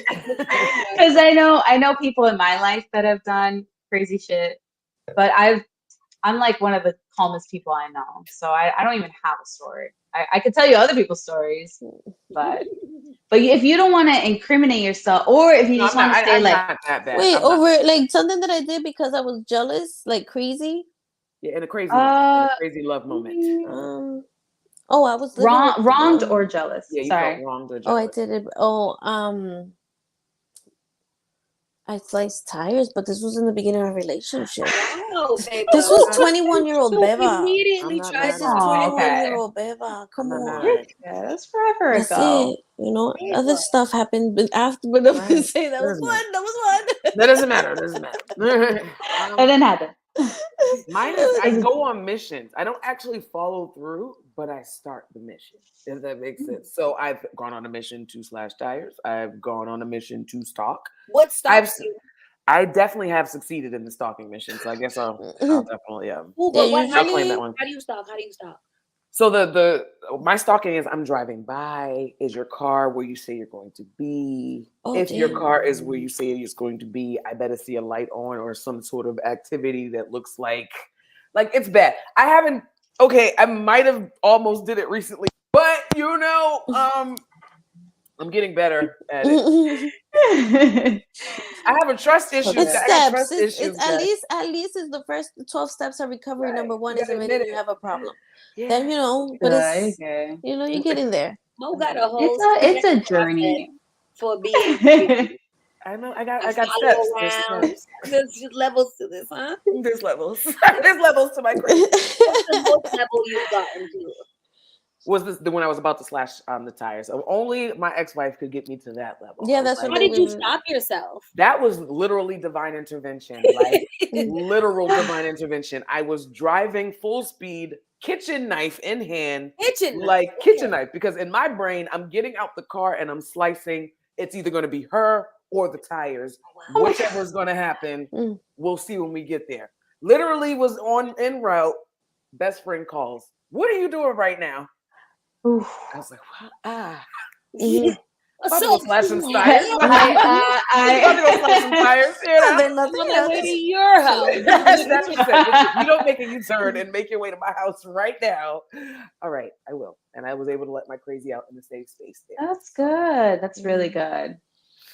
S7: Because I know people in my life that have done crazy shit, but I'm like one of the calmest people I know, so I don't even have a story. I could tell you other people's stories, but if you don't want to incriminate yourself, or if you just want to stay
S4: not that bad.
S6: Wait, over like something that I did because I was jealous, like crazy.
S4: Yeah, in a crazy love moment.
S6: Oh, I was
S7: wronged or jealous.
S4: Yeah, you
S7: Sorry.
S4: felt wronged or jealous.
S6: Oh, I did it. Oh, I sliced tires, but this was in the beginning of our relationship.
S5: Wow, baby.
S6: This was 21-year-old
S5: So
S6: BEBA.
S5: immediately
S4: I'm not
S5: tried
S6: This
S4: mad
S6: is
S4: at
S5: to.
S4: it.
S6: 21-year-old BEBA. Come
S4: I'm not mad
S6: on.
S4: at it.
S7: Yeah, that's forever
S6: That's
S7: ago.
S6: it. You know,
S5: Baby.
S6: other stuff happened but after, but I'm gonna
S4: Right.
S6: say that was
S4: Doesn't
S6: one.
S4: matter.
S6: That was one.
S4: That doesn't matter. It doesn't matter.
S7: It didn't happen.
S4: Mine is I go on missions. I don't actually follow through, but I start the mission. If that makes sense. So I've gone on a mission to slash tires. I've gone on a mission to stalk.
S5: What stops you?
S4: I definitely have succeeded in the stalking mission. So I guess I'll definitely
S5: Well,
S6: Yeah,
S5: what,
S4: I'll claim that one.
S5: how do you stop? How do you stop?
S4: So the my stalking is I'm driving by. Is your car where you say you're going to be?
S6: Oh,
S4: If your
S6: damn.
S4: car is where you say it's going to be, I better see a light on or some sort of activity that looks like it's bad. I haven't. Okay, I might have almost did it recently, but I'm getting better at it. I have a trust issue.
S6: It's
S4: I got
S6: steps.
S4: trust issues.
S6: It's at least it's the first 12 steps of recovery.
S4: Right.
S6: Number one
S4: You
S6: is
S4: gotta
S6: admitting
S4: admit
S6: you
S4: it.
S6: have a problem.
S4: Yeah.
S6: Then but it's
S7: Okay.
S6: you're getting there.
S5: Mo got a whole
S7: It's a
S5: process
S7: journey.
S5: for being
S4: I know. I got
S5: follow
S4: steps. There's
S5: around.
S4: steps.
S5: There's just levels to this, huh?
S4: There's levels. There's levels to my crazy.
S5: What's the most level you've gotten to?
S4: Was this the when I was about to slash the tires? So only my ex-wife could get me to that level.
S6: Yeah,
S4: I was
S6: that's
S4: like,
S5: How did you stop yourself?
S4: that was literally divine intervention, like literal divine intervention. I was driving full speed, kitchen knife in hand,
S5: Kitchen knife.
S4: like kitchen knife, because in my brain, I'm getting out the car and I'm slicing. It's either going to be her or the tires. Whichever is going to happen, we'll see when we get there. Literally was en route. Best friend calls. What are you doing right now?
S7: Oof.
S4: I was like, what?
S5: Yeah.
S4: I'm gonna slash some
S5: So-
S4: tires. I'm gonna go slash some tires. You know?
S6: Then nothing
S5: on my way
S6: else.
S5: to your house.
S4: That's what I said. You don't make a U-turn and make your way to my house right now. All right, I will. And I was able to let my crazy out in the safe space there.
S7: That's good. That's really good.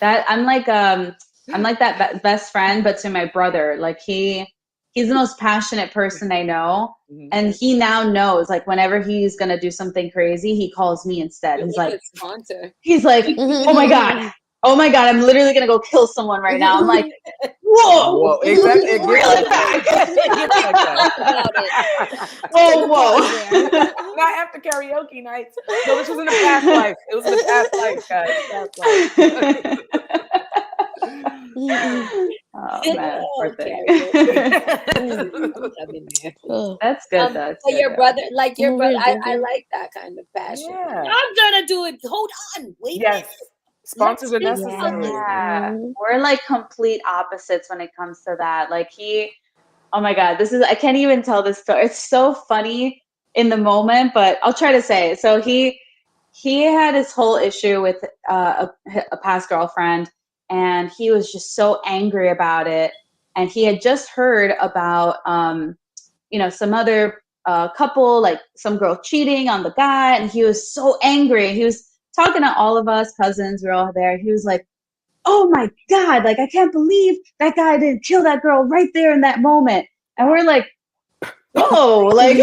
S7: That I'm like that best friend, but to my brother. Like he's the most passionate person I know, and he now knows. Like whenever he's gonna do something crazy, he calls me instead. He's like, oh my god, I'm literally gonna go kill someone right now. I'm like, whoa,
S4: exactly.
S7: really back. Whoa.
S4: Not after karaoke nights. No, this was in a past life. It was in a past life, guys. Past life.
S7: Oh man, poor thing. That's good. That's
S5: so
S7: good,
S5: your
S7: though.
S5: brother, I like that kind of passion.
S4: Yeah.
S5: I'm gonna do it. Hold on, wait.
S4: Yes. Sponsors are
S5: Let's
S4: necessary.
S7: Yeah. We're like complete opposites when it comes to that. Like oh my God, I can't even tell this story. It's so funny in the moment, but I'll try to say it. So he had his whole issue with a past girlfriend, and he was just so angry about it. And he had just heard about, some other couple, like some girl cheating on the guy, and he was so angry. He was talking to all of us cousins. We're all there. He was like, oh my God, like, I can't believe that guy didn't kill that girl right there in that moment. And we're like, whoa, like,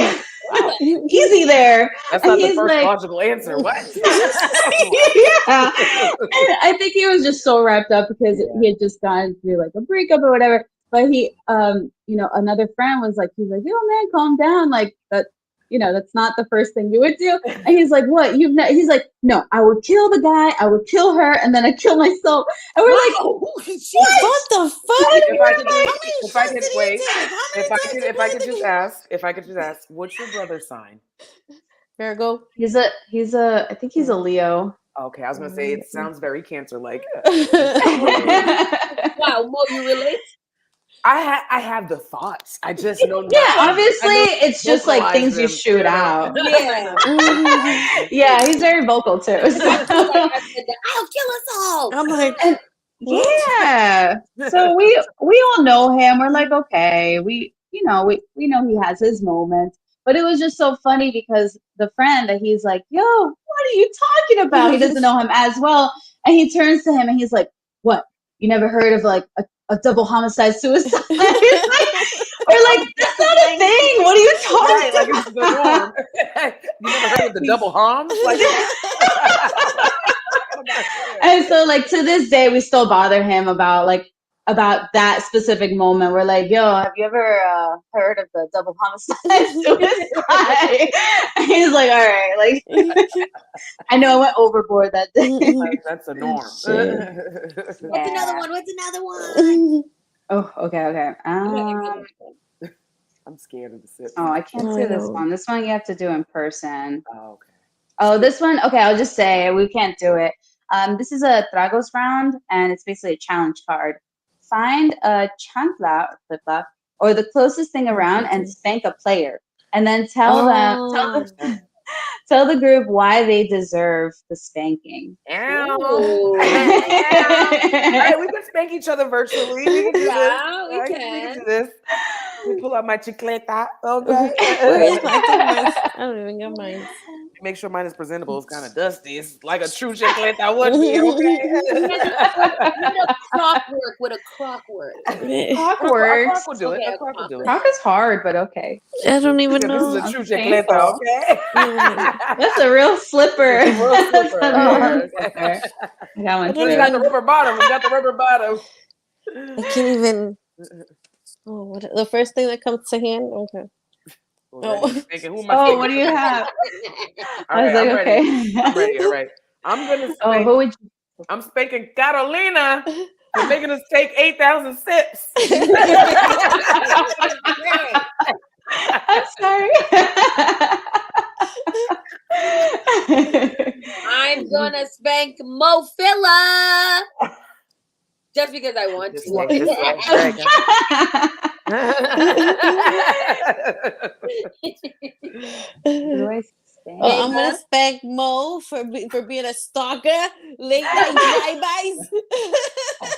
S7: easy there.
S4: That's
S7: and
S4: not the
S7: he's
S4: first
S7: like,
S4: logical answer. What?
S7: yeah. And I think he was just so wrapped up because he had just gone through like a breakup or whatever. But he, another friend was like, he's like, yo, man, calm down. Like that, that's not the first thing you would do. And he's like, what? He's like, no, I would kill the guy. I would kill her. And then I kill myself. And we're like, what
S6: the fuck?
S4: If I could just ask, what's your brother's sign?
S6: Virgo.
S7: I think he's a Leo.
S4: Okay, I was gonna say it sounds very Cancer-like.
S5: Wow, Mo, you relate?
S4: I have the thoughts. I just know.
S7: Yeah, obviously, it's just like things you shoot out.
S5: Yeah.
S7: Yeah, he's very vocal too. So.
S5: I'll kill us all.
S6: I'm like,
S7: yeah. So we all know him. We're like, okay, we know he has his moments. But it was just so funny because the friend that he's like, yo, what are you talking about? He doesn't know him as well. And he turns to him and he's like, what? You never heard of like a double homicide suicide? We're like, that's not a thing. What are you talking about?
S4: It's the norm. You never heard of the double homs?
S7: And so like to this day we still bother him about like about that specific moment. We're like, yo, have you ever heard of the double homicide suicide? And he's like, all right, like I know I went overboard that day.
S4: That's a norm.
S6: Shit.
S5: What's another one? What's another one?
S7: Oh, okay.
S4: I'm scared of the sips.
S7: Oh, I can't see this one. This one you have to do in person.
S4: Oh, okay.
S7: Oh, this one. Okay, I'll just say we can't do it. This is a Tragos round, and it's basically a challenge card. Find a chancla or flip-flop or the closest thing around and spank a player, and then tell the group why they deserve the spanking.
S4: Ow. All right, we can spank each other virtually. We can do
S5: Yeah,
S4: this.
S5: we
S4: We
S5: can.
S4: do this. We pull out my chicleta. Okay.
S6: I don't even got mine.
S4: Make sure mine is presentable. It's kind of dusty. It's like a true chicleta would be. Okay.
S5: Clockwork with a clockwork.
S7: Clockwork.
S4: A crock will do it.
S5: Okay,
S4: A crock will do it.
S7: Crock is hard, but okay.
S6: I don't even know.
S4: This is a true
S7: Painful.
S4: chicleta. Okay.
S7: That's a real slipper.
S4: It's a real slipper.
S7: That's a normal
S4: Okay.
S7: slipper. I got one
S4: We
S7: too.
S4: got the rubber bottom. We got the rubber bottom.
S6: I can't even. Oh, what? The first thing that comes to hand? Okay.
S4: Oh. Thinking, who am I
S7: Oh,
S4: thinking?
S7: what do you have?
S4: All
S7: I was
S4: right,
S7: like,
S4: I'm ready.
S7: okay.
S4: I'm ready. All right. I'm gonna
S7: Oh,
S4: spank.
S7: who would you?
S4: I'm spanking Carolina for making us take 8,000 sips.
S7: I'm sorry.
S5: I'm gonna spank Mo Filla. Just because I want
S4: Just
S5: to.
S4: like this, like,
S7: Who do I spank?
S6: Oh, I'm gonna spank Mo for being a stalker, late night drive-bys.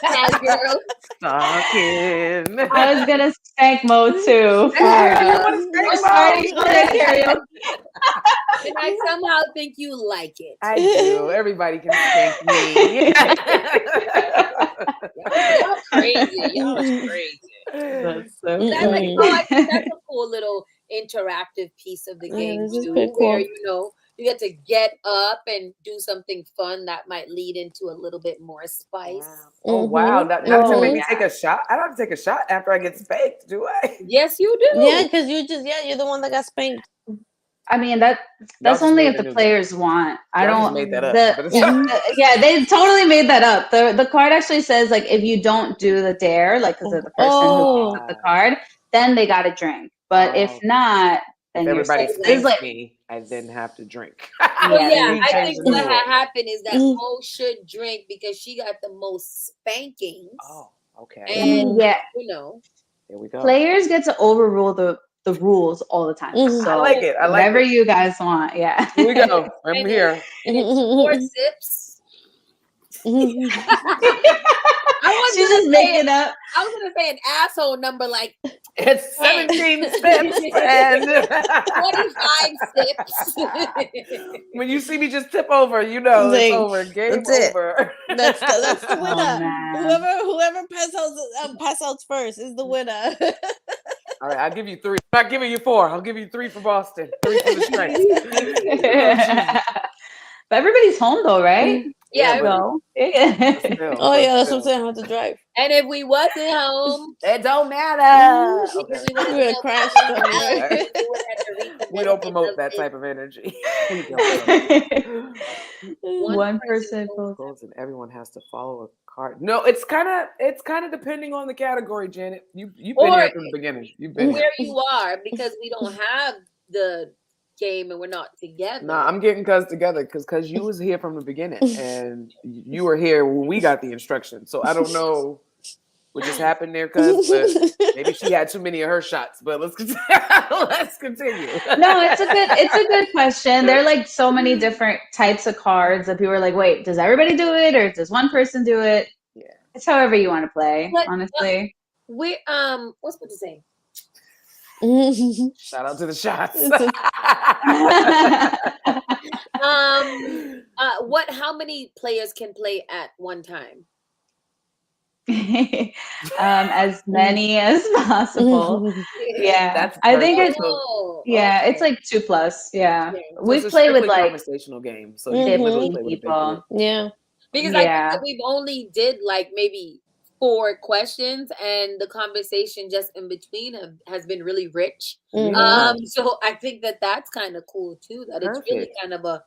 S5: That girl.
S4: Stalking.
S7: I was gonna spank Mo too. For,
S4: Hey, you wanna spank Mo?
S7: starting the karaoke.
S5: And I somehow think you like it.
S4: I do. Everybody can spank me.
S5: Y'all crazy. Y'all crazy.
S7: That's so
S5: That's like,
S7: funny.
S5: I think that's a cool little interactive piece of the game
S6: this is
S5: too,
S6: pretty
S5: where
S6: cool.
S5: you get to get up and do something fun that might lead into a little bit more spice.
S4: Oh wow! Not to make me take a shot. I don't have to take a shot after I get spanked, do I?
S5: Yes, you do.
S6: Yeah, because you're the one that got spanked.
S7: I mean that's
S4: just
S7: only
S4: made
S7: if
S4: a
S7: the
S4: new
S7: players want. I
S4: Y'all just
S7: don't.
S4: made that up, but it's
S7: Yeah, they totally made that up. The card actually says like if you don't do the dare, like because of the person who picked up the card, then they got to drink. But if not, then
S4: if everybody
S7: you're
S4: spanks
S7: like
S4: me, I then have to drink.
S5: Well, yeah, I
S4: change
S5: think
S4: the
S5: what
S4: rule.
S5: had happened is that Mo should drink because she got the most spankings.
S4: Oh, okay.
S5: And
S7: yeah,
S4: Here we go.
S7: players get to overrule the rules all the time. So
S4: I like it. I like
S7: whatever
S4: it.
S7: you guys want. Yeah.
S4: Here we go. I'm here.
S5: And it's 4 sips.
S7: She's just making up.
S5: I was gonna say an asshole number like
S4: It's 17 sips and
S5: 25 sips.
S4: when you see me just tip over, you know it's over. Game
S6: That's
S4: over.
S6: That's the winner.
S7: man.
S6: Whoever pass out first is the winner.
S4: All right, I'll give you 3. I'm not giving you 4. I'll give you 3 for Boston. 3 for the strength.
S7: But everybody's home though, right?
S5: Yeah.
S7: So,
S6: Oh yeah, that's what I'm saying. I have to drive.
S5: And if we wasn't home,
S4: it don't matter.
S5: because
S6: We're gonna crash.
S4: We don't promote that type of energy.
S7: One person
S4: goes and everyone has to follow a card. No, it's kind of depending on the category, Janet. You've been here from the beginning. You've been
S5: where you are because we don't have the game and we're not together.
S4: Nah, I'm getting cuz together because you was here from the beginning and you were here when we got the instructions. So I don't know what just happened there, cuz, but maybe she had too many of her shots. But let's continue. Let's continue.
S7: No, it's a good question. There are like so many different types of cards that people are like, wait, does everybody do it or does one person do it?
S4: Yeah,
S7: it's however you want to play. Honestly,
S5: we what's what to say?
S4: Shout out to the shots.
S5: How many players can play at one time?
S7: As many as possible. Yeah, I think it's it's like 2+. Yeah, we play with like
S4: conversational games, so
S7: people.
S5: Yeah, because I think that we've only did like maybe 4 questions, and the conversation just in between has been really rich.
S6: Mhm.
S5: So I think that that's kind of cool too. That it's really
S4: Perfect.
S5: kind of a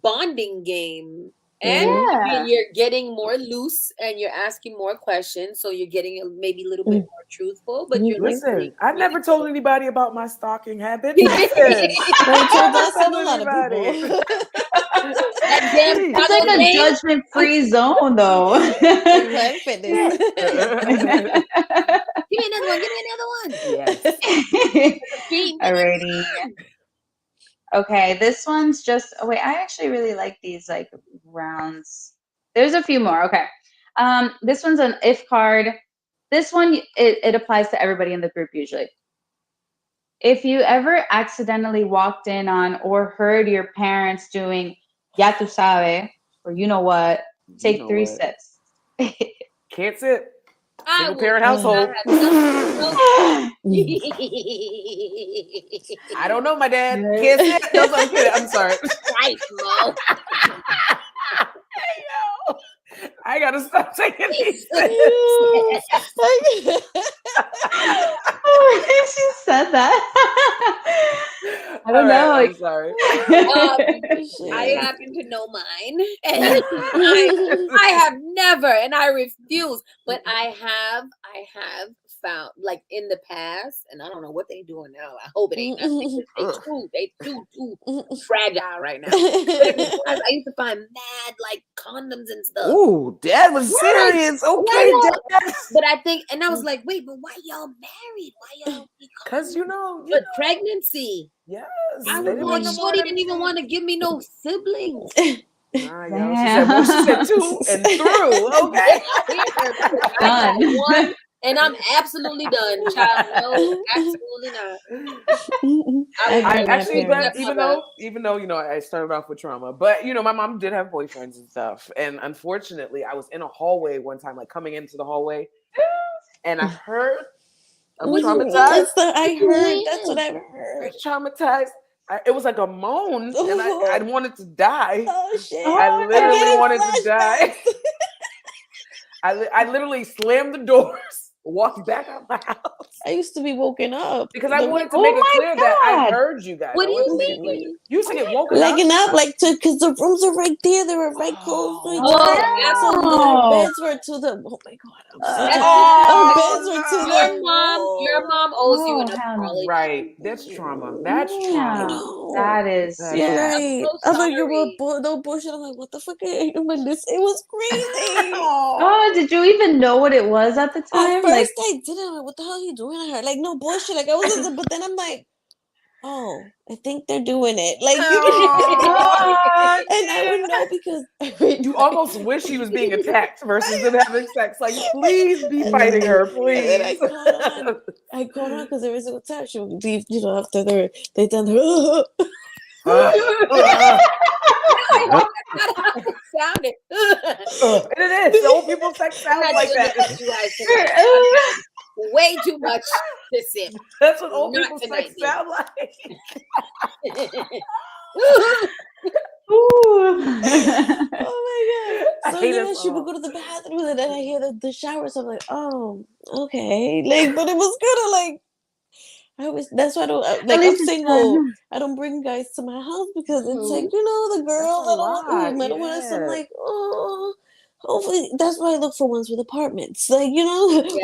S5: bonding game. And
S6: Mhm.
S7: Yeah.
S5: you're getting more loose and you're asking more questions, so you're getting maybe a little bit more truthful, but you're listening.
S4: Listen, I've never told anybody about my stalking habit.
S5: That
S4: Listen,
S6: Well, you told
S4: never
S6: us and
S4: told
S6: a lot of people.
S4: anybody.
S5: damn
S4: Jeez.
S7: It's in a
S5: Tragosgame.
S7: judgment-free zone, though.
S6: In Planet Fitness.
S5: Give me another one. Give me another one.
S4: Yes.
S5: Give me
S7: Alrighty.
S5: another one.
S7: Okay, this one's just. Oh wait, I actually really like these like rounds. There's a few more. Okay. This one's an if card. This one it applies to everybody in the group usually. If you ever accidentally walked in on or heard your parents doing ya tu sabe or you know what,
S4: You
S7: take
S4: know
S7: 3
S4: what?
S7: sips.
S4: Can't sit.
S5: I
S4: Single
S5: will
S4: parent
S5: not
S4: household.
S5: have nothing else.
S4: I don't know, my dad. Can't sit. No, I'm kidding. I'm sorry.
S5: Christ, Mo.
S4: I gotta stop taking these sips.
S7: She said that. I don't
S4: All right,
S7: know.
S4: I'm sorry.
S5: I happen to know mine. And I have never, and I refuse, but I have found, like, in the past, and I don't know what they doing now. I hope it ain't nothing. They too fragile right now. But in the past, I used to find mad like condoms and stuff.
S4: Ooh, Dad was serious. Okay, Dad.
S5: But I think, and I was like, wait, but why y'all married? Why y'all?
S4: Because you know.
S5: But pregnancy.
S4: Yes.
S5: I
S4: they
S5: was
S4: didn't
S5: like,
S4: want no more
S5: Shorty
S4: of
S5: didn't even
S4: them
S5: want to give me no siblings.
S4: Nah, yo. She said, well, she said 2 and through. Okay.
S5: I got one, and I'm absolutely done, child. No, absolutely not.
S4: I actually, but
S5: Except
S4: even
S5: my
S4: though you know, I started off with trauma, but you know, my mom did have boyfriends and stuff, and unfortunately, I was in a hallway one time, like coming into the hallway, and I heard. I'm traumatized.
S6: I heard. That's what I've heard.
S4: Traumatized. It was like a moan, and I wanted to die.
S6: Oh shit!
S4: I
S7: Oh,
S4: literally
S6: I'm
S4: wanted
S6: getting
S4: to die. I literally slammed the doors, walked back out my house.
S6: I used to be woken up
S4: Because I wanted to make it clear that I heard you guys.
S5: What
S4: I
S5: do
S4: wanted to
S5: you
S4: make it clear.
S5: mean?
S4: You used to get woken
S6: like
S4: up.
S6: enough, like to because the rooms are right there. They were right close to each
S5: Oh,
S6: other. So our
S5: absolutely.
S6: beds were to the. Oh my god! I'm such a.
S5: Absolutely.
S6: Our beds were to the.
S5: Your mom owes you an
S7: hell no.
S5: apology.
S4: Right. That's trauma. That's
S6: I
S4: trauma.
S6: know.
S7: That is,
S4: That's
S6: You're
S7: yeah.
S6: right.
S5: so
S6: I'm like, you were
S5: sorry.
S6: no bullshit. I'm like, what the fuck? It was crazy.
S7: Oh, did you even know what it was at the
S6: At
S7: time?
S6: first,
S7: Like,
S6: I didn't. I'm like, what the hell are you doing to her? Like, no bullshit. Like, I was, but then I'm like, oh, I think they're doing it. Like, you
S4: Oh,
S6: and I would know because
S4: you almost wish he was being attacked versus them having sex. Like, please be fighting her,
S6: And then I
S4: please.
S6: caught on. I caught on because every single time she would leave, after they done her.
S5: I hope that's not how it sounded.
S4: And it is. The old people sex sounds
S5: I
S4: like
S5: had to
S4: that.
S5: look at you guys tonight. I've had way too much to sip.
S4: That's what old
S5: Not
S4: people
S5: tonight,
S4: sex sound like.
S6: Oh my god! So
S4: I hate
S6: then
S4: us
S6: she would
S4: all.
S6: go to the bathroom and then I hear the shower. So I'm like, oh, okay. Like, but it was kind of like I always. That's why I don't
S7: at
S6: like. I'm
S7: least it's
S6: single.
S7: done.
S6: I don't bring guys to my house because it's like
S5: Mhm.
S6: the girls.
S4: That's a
S6: I don't want.
S4: lot,
S6: I don't want. So I'm
S4: yeah.
S6: like, oh. Hopefully, that's why I look for ones with apartments. Like,
S5: Yeah.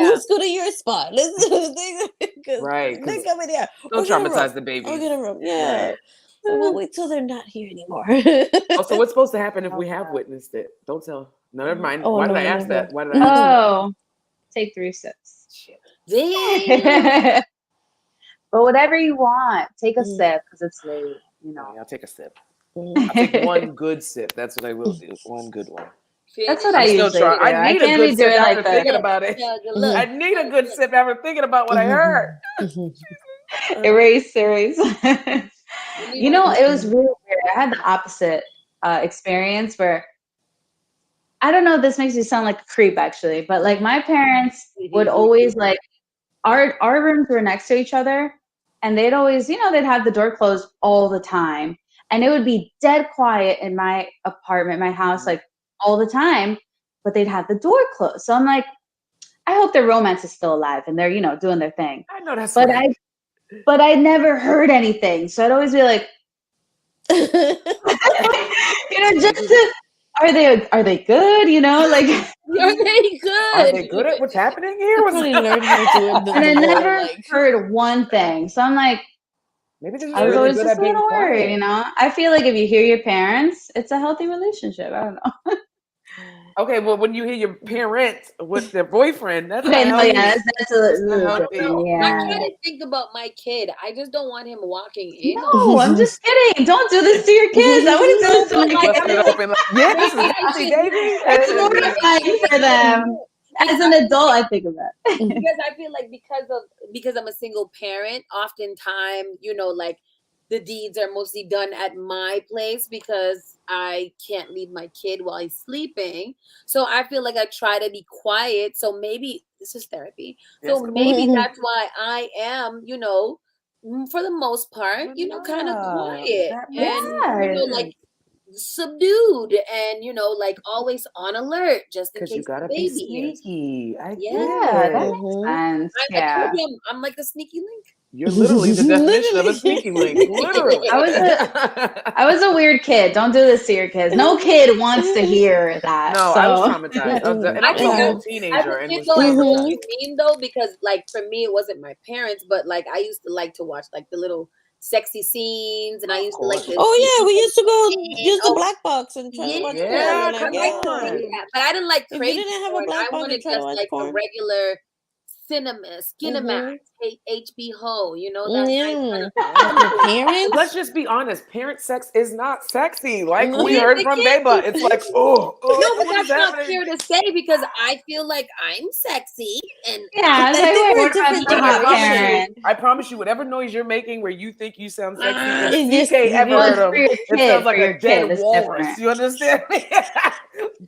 S6: let's go to your spot. Let's do the thing because
S4: Right, 'cause
S6: they're coming here.
S4: Don't
S6: Or get a
S4: traumatize
S6: room.
S4: the
S6: Or
S4: babies.
S6: get a room. Yeah.
S4: Right.
S6: So we'll wait till they're not here anymore.
S4: Oh, so what's supposed to happen if we have witnessed it? Don't tell. No, never mind.
S6: Oh
S4: Why did
S6: no,
S4: I ask
S6: never.
S4: that? Why did I ask that?
S7: Oh, take 3 sips.
S4: Shit.
S5: Damn.
S7: But whatever you want, take a
S6: Mm.
S7: sip because it's late,
S4: Okay, I'll take a sip.
S6: Mm.
S4: I'll take one good sip. That's what I will do. One good one.
S7: That's what
S4: I'm
S7: I
S4: still
S7: usually
S4: trying.
S7: do.
S4: I
S7: I
S4: need a
S7: can't
S4: good
S7: be
S4: sip
S7: doing
S4: after
S7: like the.
S4: thinking about it.
S6: Mhm.
S4: I need a good sip after thinking about what I heard.
S7: Erase. You know, it was really weird. I had the opposite experience where I don't know. This makes me sound like a creep, actually, but like my parents would always like our rooms were next to each other, and they'd always, they'd have the door closed all the time, and it would be dead quiet in my apartment, my house, like all the time, but they'd have the door closed. So I'm like, I hope their romance is still alive and they're, you know, doing their thing.
S4: I know that's
S7: But
S4: right.
S7: I never heard anything. So I'd always be like, you know, just to, are they good? You know, like
S5: Are they good?
S4: Are they good at what's happening here?
S6: I probably learned how to do it.
S7: and I never heard one thing. So I'm like,
S4: Maybe they're just
S7: I was
S4: really
S7: always
S4: good
S7: just
S4: at
S7: a
S4: being
S7: little worried,
S4: quiet.
S7: you know. I feel like if you hear your parents, it's a healthy relationship. I don't know.
S4: Okay, well, when you hear your parents with their boyfriend, that's
S7: Okay,
S4: not
S7: no,
S4: healthy.
S7: yeah, that's a little
S4: healthy.
S7: different.
S5: I
S7: Yeah.
S5: try to think about my kid. I just don't want him walking in.
S7: No, I'm just kidding. Don't do this to your kids. I wouldn't do this to my
S4: Bust it
S7: kids.
S4: open like, yeah, this is
S5: Maybe I
S4: healthy,
S5: should-
S4: baby.
S7: It's mortifying for them. As an adult, I think of that.
S5: Because I feel like because I'm a single parent, oftentimes, you know, like the deeds are mostly done at my place because I can't leave my kid while he's sleeping. So I feel like I try to be quiet. So maybe this is therapy.
S4: Yes,
S5: So maybe that's why I am, you know, for the most part, you know, kind of quiet and, you know, like subdued and, you know, like always on alert just in
S4: because
S5: case
S4: you gotta
S5: the
S4: be
S5: baby is.
S4: sneaky. I
S5: Yeah.
S7: Yeah, that
S4: get it.
S7: makes sense.
S5: I
S7: Yeah.
S5: told him I'm like a sneaky link.
S4: You're literally the definition of a sneaky link. Literally.
S7: I was a weird kid. Don't do this to your kids. No kid wants to hear that.
S4: No,
S7: so.
S4: I was traumatized. And I was a whole
S5: As
S4: teenager
S5: a
S4: and
S5: kid,
S4: was
S5: though, I know what
S4: traumatized.
S5: you mean, though, because like for me, it wasn't my parents, but like I used to like to watch like the little sexy scenes, and I used to like the.
S6: Oh yeah, we used to go use the
S5: Oh,
S6: black box and try to watch porn.
S4: Yeah,
S6: Like,
S4: come
S5: I like to
S4: on.
S5: see that, but I didn't like
S6: If you
S5: crazy
S6: didn't have a
S5: porn.
S6: black
S5: I
S6: box,
S5: wanted
S6: you try to
S5: just
S6: watch
S5: like a
S6: porn.
S5: regular cinema, Skinemax, HB Ho, you know that nice kind of.
S6: Your parents?
S4: Let's just be honest. Parent sex is not sexy. Like
S6: No.
S4: we
S5: Yeah,
S4: heard
S5: they
S4: from
S5: can't
S4: BEBA.
S5: be
S4: It's like, oh,
S5: No, but
S4: what is
S5: that's not
S4: happening?
S5: fair to say because I feel like I'm sexy and
S7: Yeah, it's
S6: I
S7: like,
S6: think
S7: wait,
S6: we're
S7: what about
S6: different
S7: the hot
S6: generations.
S7: parent?
S4: I promise you, whatever noise you're making where you think you sound sexy, if
S6: It's
S4: CK
S6: just-
S4: ever
S7: Well,
S4: heard
S7: it's
S4: him,
S7: for your
S4: it
S7: kid.
S4: sounds like
S7: For your
S4: a dead
S7: kid, it's
S4: walrus.
S7: different.
S4: You understand?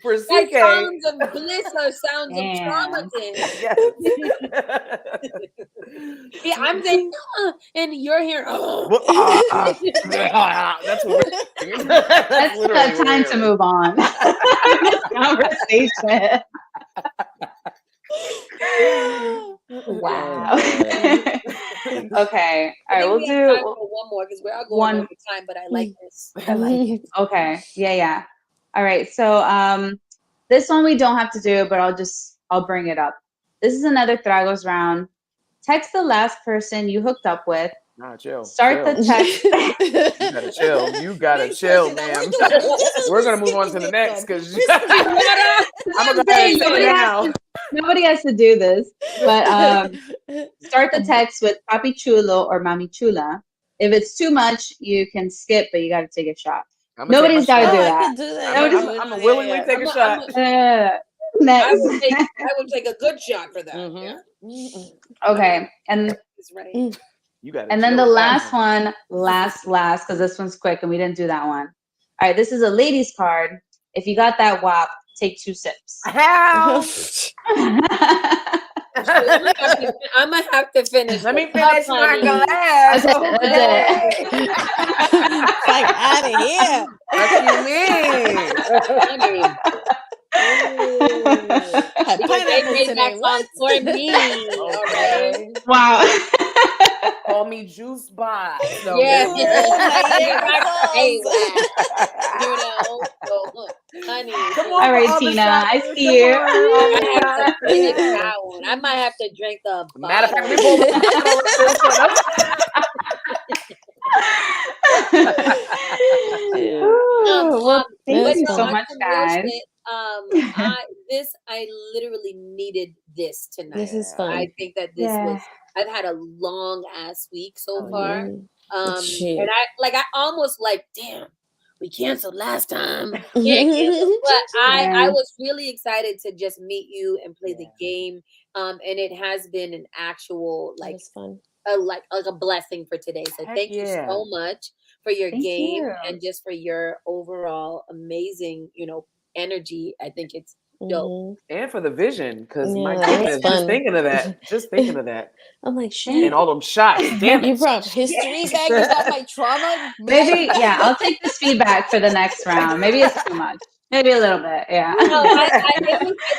S4: For
S5: that
S4: CK,
S5: sounds of bliss or sounds of trauma
S7: Damn.
S5: to him.
S4: yes.
S5: Yeah, I'm saying, and you're here.
S4: Well, that's what we're doing.
S7: That's
S4: literally what
S7: time
S4: we're
S7: to
S4: doing.
S7: move on. This conversation. Wow. Okay. All right. We'll
S5: we have time
S7: do
S5: for one more because we're all going
S7: one.
S5: over time, but I like this. I like it.
S7: Okay. Yeah. All right. So this one we don't have to do, but I'll bring it up. This is another Tragos round. Text the last person you hooked up with.
S4: Nah, chill.
S7: Start the text.
S4: You gotta chill. You gotta chill, ma'am. We're gonna move on to the next because I'm gonna go ahead and say it now.
S7: Nobody has to do this, but start the text with Papi Chulo or Mami Chula. If it's too much, you can skip, but you got to take a shot. Nobody's got to do
S6: I
S7: that.
S6: could do that.
S4: I'm gonna willingly take a shot.
S7: Next.
S5: I would take a good shot for that. Yeah.
S7: Okay, and
S5: That's right.
S4: You got.
S7: And then the last one, last, because this one's quick and we didn't do that one. All right, this is a ladies card. If you got that WAP, take 2 sips.
S4: How?
S5: I'm gonna have to finish.
S4: Let me finish my glass.
S7: That's it.
S6: Like out of here.
S4: What do you mean?
S5: Because they made that song for me.
S4: Okay.
S7: Wow.
S4: Call me Juice Box. So
S5: Yeah.
S6: Hey,
S5: You know, so, honey.
S4: Come on,
S7: All right,
S4: for
S7: Tina,
S4: the
S7: I see you.
S5: I have to finish that one. I might have to drink the
S4: Matter of fact, we
S5: bottle.
S7: Well, thank you
S5: no,
S7: so
S5: on
S7: much,
S5: some real
S7: guys.
S5: shit, I literally needed this tonight.
S6: This is fun.
S5: I think that this was. I've had a long ass week so far. And I almost like, damn, we canceled last time. Can't cancel. But I was really excited to just meet you and play the game. And it has been an actual like
S6: fun.
S5: like a blessing for today. So thank you so much for your game and just for your overall amazing, energy. I think it's dope.
S4: And for the vision, because my goodness, just thinking of that.
S6: I'm like, shit.
S4: And all them shots. Damn it.
S6: You brought history back? Is that my trauma?
S7: Maybe, I'll take this feedback for the next round. Maybe it's too much. Maybe a little bit, yeah.
S5: No, I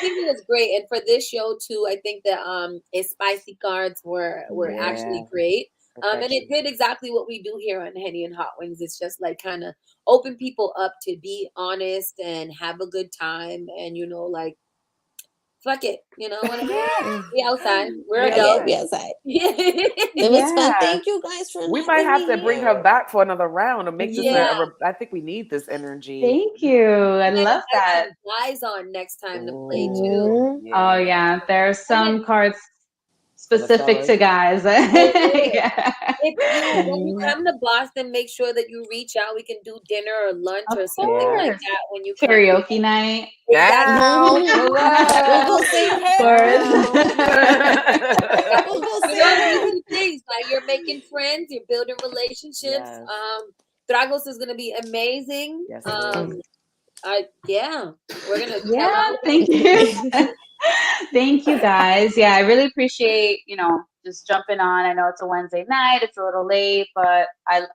S5: think it was great, and for this show too, I think that its spicy cards were actually great. And it did exactly what we do here on Henny and Hot Wings. It's just like kind of open people up to be honest and have a good time, and like fuck it, whatever. We outside, we're adults.
S6: We outside. It was fun. Thank you guys for.
S4: We might have to bring her back for another round to make this. I think we need this energy.
S7: Thank you. I love that.
S5: Guys on next time to play too.
S7: Oh yeah, there's some cards specific to guys. Yeah.
S5: When you come to Boston, make sure that you reach out. We can do dinner or lunch or something like that when you come.
S7: Karaoke night.
S4: We'll
S6: go sing
S5: things like you're making friends, you're building relationships. Tragos is gonna be amazing.
S4: Yes,
S5: we're gonna
S7: thank you. Thank you guys. Yeah, I really appreciate, just jumping on. I know it's a Wednesday night, it's a little late, but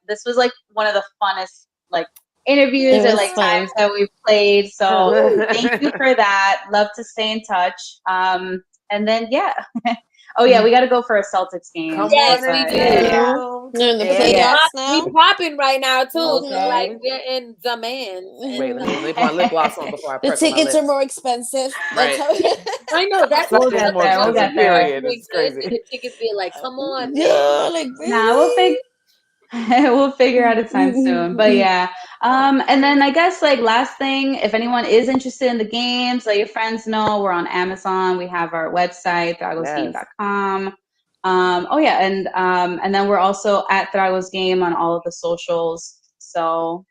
S7: this was like one of the funnest like interviews or like times that we've played. So thank you for that. Love to stay in touch. And then oh yeah, we got to go for a Celtics game.
S5: Yes, we do.
S6: They're in the playoffs now.
S5: We popping right now too. Like we're in the man.
S4: Wait, let me leave my lip gloss on before I press
S6: the tickets are more expensive.
S4: Right.
S5: I know that's
S4: we'll get there. We'll get there.
S5: It's crazy. The tickets be like, come on.
S6: Yeah, like really?
S7: We'll figure out a time soon. But and then I guess like last thing, if anyone is interested in the games, let your friends know. We're on Amazon. We have our website, Tragosgame.com. And then we're also at Tragosgame on all of the socials. So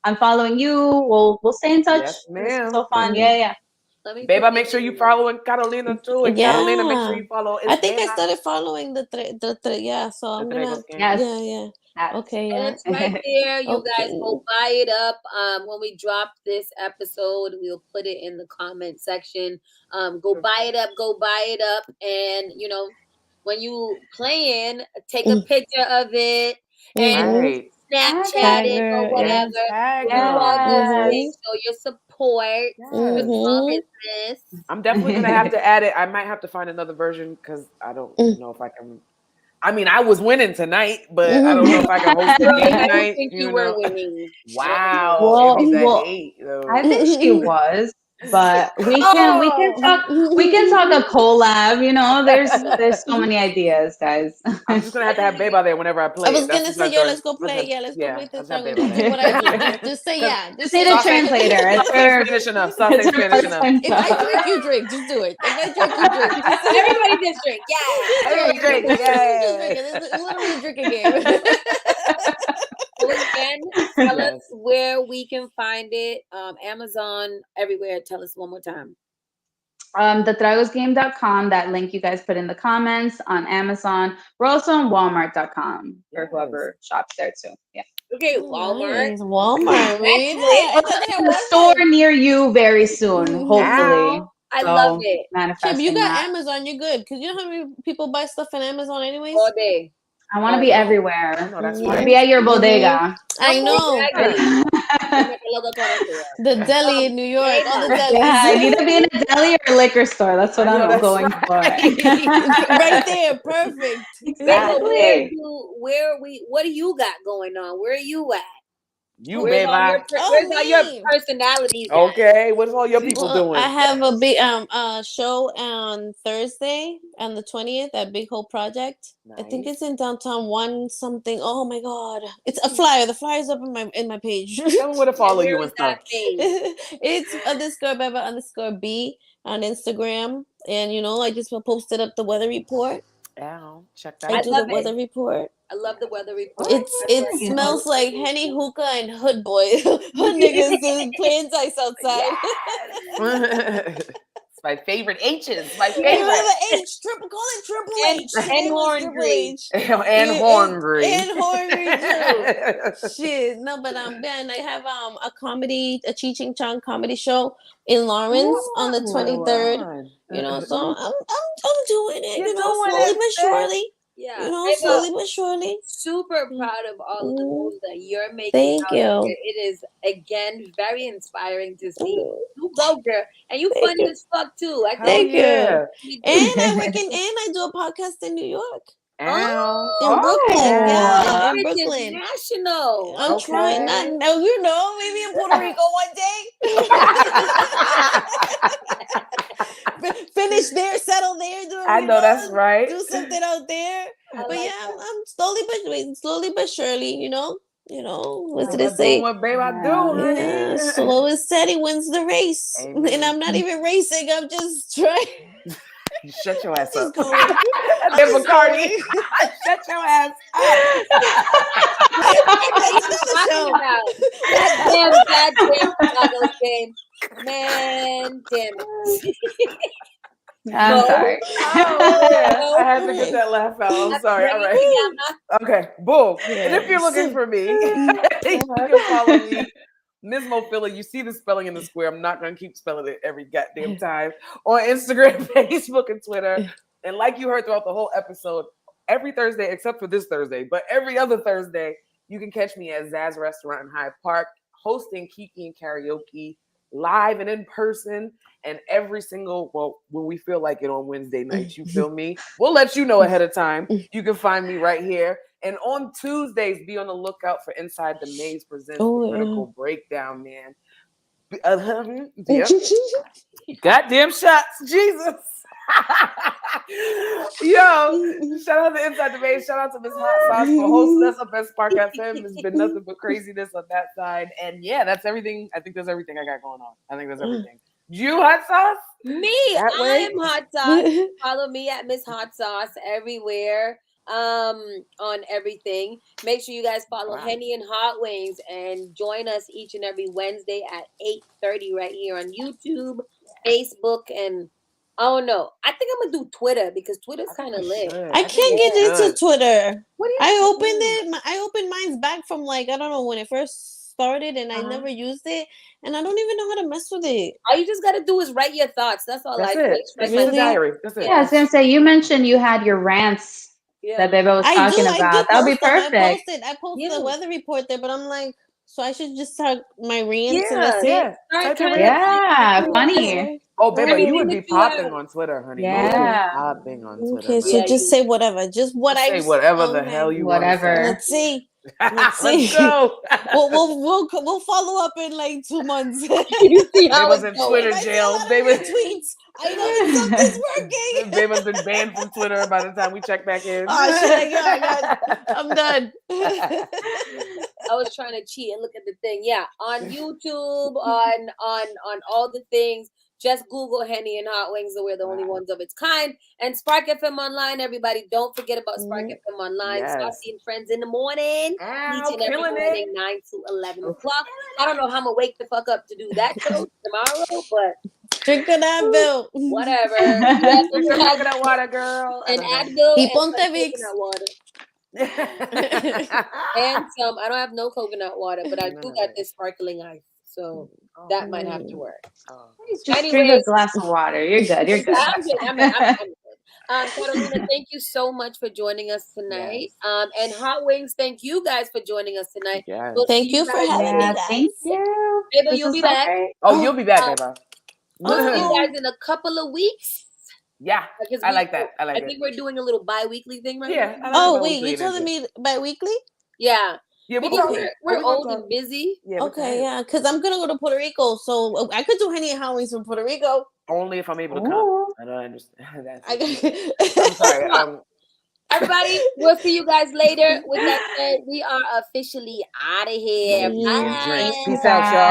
S7: I'm following you. We'll stay in touch.
S4: Yes, ma'am.
S7: So fun. Yeah.
S4: BEBA, make sure you following Carolina too. And Carolina, make sure you follow.
S6: I think I started following the so I'm gonna. Okay,
S5: and it's right there. You guys go buy it up. When we drop this episode, we'll put it in the comment section. Go buy it up, and when you playing, take a picture of it and Snapchat it or whatever. Show your support. I'm
S4: definitely gonna have to add it. I might have to find another version because I don't know if I can. I mean, I was winning tonight, but I don't know if I can host the game tonight.
S5: I think you were winning.
S4: Wow.
S7: I think she was, but we can talk a collab. There's so many ideas, guys.
S4: I'm just gonna have to have BEBA there whenever I play.
S6: I was gonna say let's go play. Let's go play this. Do what I do. Just say
S7: Just say the translator.
S4: Spanish enough. Spanish enough.
S6: If I drink, you drink. Just do it. If I drink, you drink.
S5: Everybody just drink. Yeah.
S4: Everybody drink.
S6: It's literally a drinking game.
S5: Again, tell us where we can find it. Amazon, everywhere. Tell us one more time.
S7: Tragosgame.com. That link you guys put in the comments on Amazon. We're also on Walmart.com for whoever shops there too. Yeah.
S5: Okay, Walmart.
S6: Walmart.
S7: A store near you very soon, hopefully.
S5: I love it.
S6: If you got Amazon, you're good. Because you know how many people buy stuff on Amazon anyways?
S5: All day.
S7: I want to be everywhere. I want to be at your bodega.
S6: I know. The deli in New York. All the delis.
S7: I need to be in a deli or a liquor store. That's what I'm going for.
S6: Right there. Perfect.
S7: Exactly.
S5: What do you got going on? Where are you at?
S4: Where's
S5: all your personalities?
S4: Okay, what's all your people doing?
S6: I have a big show on Thursday on the 20th at Big Hope Project. Nice. I think it's in downtown one something. Oh my god, it's a flyer. The flyer's up in my page.
S4: Tell me where to follow you and stuff.
S6: It's _BEBA_B on Instagram, and I just posted up the weather report.
S4: Check that.
S6: I do the weather report.
S5: I love the weather report.
S6: It smells like Henny, hookah, and hood boy. Hood niggas doing playing dice outside.
S4: It's my favorite H's. My favorite.
S6: H. Call it Triple H.
S5: And horngry.
S4: And horngry.
S6: And horngry too. Shit. No, but Ben, I have a Cheech and Chong comedy show in Lawrence on the 23rd. So I'm doing it. Slowly but surely.
S5: Yeah.
S6: You know,
S5: Beba,
S6: slowly but surely.
S5: super proud of all of the moves that you're making.
S6: Thank
S5: out
S6: you.
S5: here. It is again very inspiring to see.
S6: Mm,
S5: You go, girl, and you
S6: Thank
S5: funny
S6: you.
S5: as fuck too. I
S4: Hell
S5: think
S6: Thank you.
S4: yeah.
S5: you do.
S6: And I work in, and I do a podcast in New York,
S4: Ow.
S6: in Brooklyn.
S4: Oh.
S6: Yeah, in
S5: It's
S6: Brooklyn.
S5: international.
S6: I'm trying.
S4: Okay.
S6: Not, you know, maybe in Puerto Rico one day. Finish there, settle there. Do
S4: I know that's right.
S6: Do something out there.
S5: I
S6: But
S5: like
S6: yeah, I'm slowly but surely. You know. What did
S4: I'm
S6: it say?
S4: doing what babe I do, honey.
S6: Yeah, slow and steady wins the race.
S4: Amen.
S6: And I'm not even racing. I'm just trying.
S4: Shut your ass up.
S6: Just going.
S4: And then Bacardi. Shut your ass up.
S6: That's another show.
S5: Goddamn Tragosgame. Man, damn it.
S7: I'm sorry.
S4: Oh, yeah. I had to get that laugh out. I'm sorry. All right. Okay, boom. And if you're looking for me, you can follow me, Ms. Mofilla. You see the spelling in the square. I'm not going to keep spelling it every goddamn time. On Instagram, Facebook, and Twitter. And like you heard throughout the whole episode, every Thursday, except for this Thursday, but every other Thursday, you can catch me at Zaz Restaurant in Hyde Park, hosting Kiki and Karaoke live and in person. And every single, when we feel like it on Wednesday nights, you feel me? We'll let you know ahead of time. You can find me right here. And on Tuesdays, be on the lookout for Inside the Maze Presents the Critical Breakdown, man. Yep. Goddamn shots, Jesus. Yo, shout out to Inside the Maze. Shout out to Miss Hot Sauce for hosting us up at Spark FM. It's been nothing but craziness on that side. And yeah, that's everything. I think that's everything I got going on. I think that's everything. You Hot Sauce?
S5: Me,
S4: That
S5: I
S4: way?
S5: am Hot Sauce. Follow me at Miss Hot Sauce everywhere. On everything. Make sure you guys follow Henny and Hotwings and join us each and every Wednesday at 8:30 right here on YouTube, Facebook, and I don't know. I think I'm gonna do Twitter because Twitter's kind of lit.
S6: I can't get into Twitter.
S5: What do you
S6: I
S5: do?
S6: opened it. I opened mine's back from like I don't know when it first started, and I never used it, and I don't even know how to mess with it.
S5: All you just gotta do is write your thoughts. That's all.
S4: That's
S5: I
S4: it.
S5: do.
S4: It's like a diary. That's it.
S7: Yeah, I was gonna say you mentioned you had your rants that Beba was talking about. That would be perfect.
S6: I posted the weather report there, but I'm like, so I should just start my rants and that's it.
S7: Yeah, funny.
S4: Oh, baby, you would be popping on Twitter, honey.
S7: Yeah.
S4: You would be popping on Twitter.
S6: Okay, so just say whatever. Just what I
S4: say whatever the hell you want.
S6: Let's see. Let's
S4: go.
S6: we'll follow up in like 2 months.
S4: They was in Twitter jail. They was
S6: tweets. I know something's working.
S4: They must have been banned from Twitter by the time we check back in.
S6: Oh shit! I'm done.
S5: I was trying to cheat and look at the thing. Yeah, on YouTube, on all the things. Just Google Henny and Hotwings. We're the only ones of its kind. And Spark FM Online, everybody. Don't forget about Spark FM Online. Saucy and Friends in the morning. Each and every morning, 9 to 11 o'clock. I don't know how I'm going to wake the fuck up to do that show tomorrow, but...
S6: Drink an Advil.
S5: Whatever.
S4: Drink some coconut water, girl.
S5: And Advil
S6: Y
S5: and
S6: ponte
S5: some
S6: Vicks.
S5: coconut water. And some, I don't have no coconut water, but I do got this sparkling ice. So that might have to work.
S7: Just drink a glass of water. You're good. You're good.
S5: I'm good. Catalina, thank you so much for joining us tonight. And Hotwings, thank you guys for joining us tonight.
S4: Yes.
S5: We'll
S6: Thank you for having me, guys.
S7: Thank you.
S5: Baby, you'll be back.
S4: Oh, you'll be back, Eva.
S5: We'll see you guys in a couple of weeks.
S4: Yeah, I like that. I
S5: think we're doing a little bi-weekly thing right now.
S6: Oh, wait, you telling me bi-weekly?
S5: Yeah.
S4: Yeah,
S5: we're old and busy.
S6: Yeah, okay, yeah, because I'm gonna go to Puerto Rico, so I could do Henny and Hotwings from Puerto Rico.
S4: Only if I'm able to come. I don't understand.
S6: I'm
S4: sorry.
S5: Everybody, we'll see you guys later. With that said, we are officially out of here. Bye.
S4: Peace out, y'all.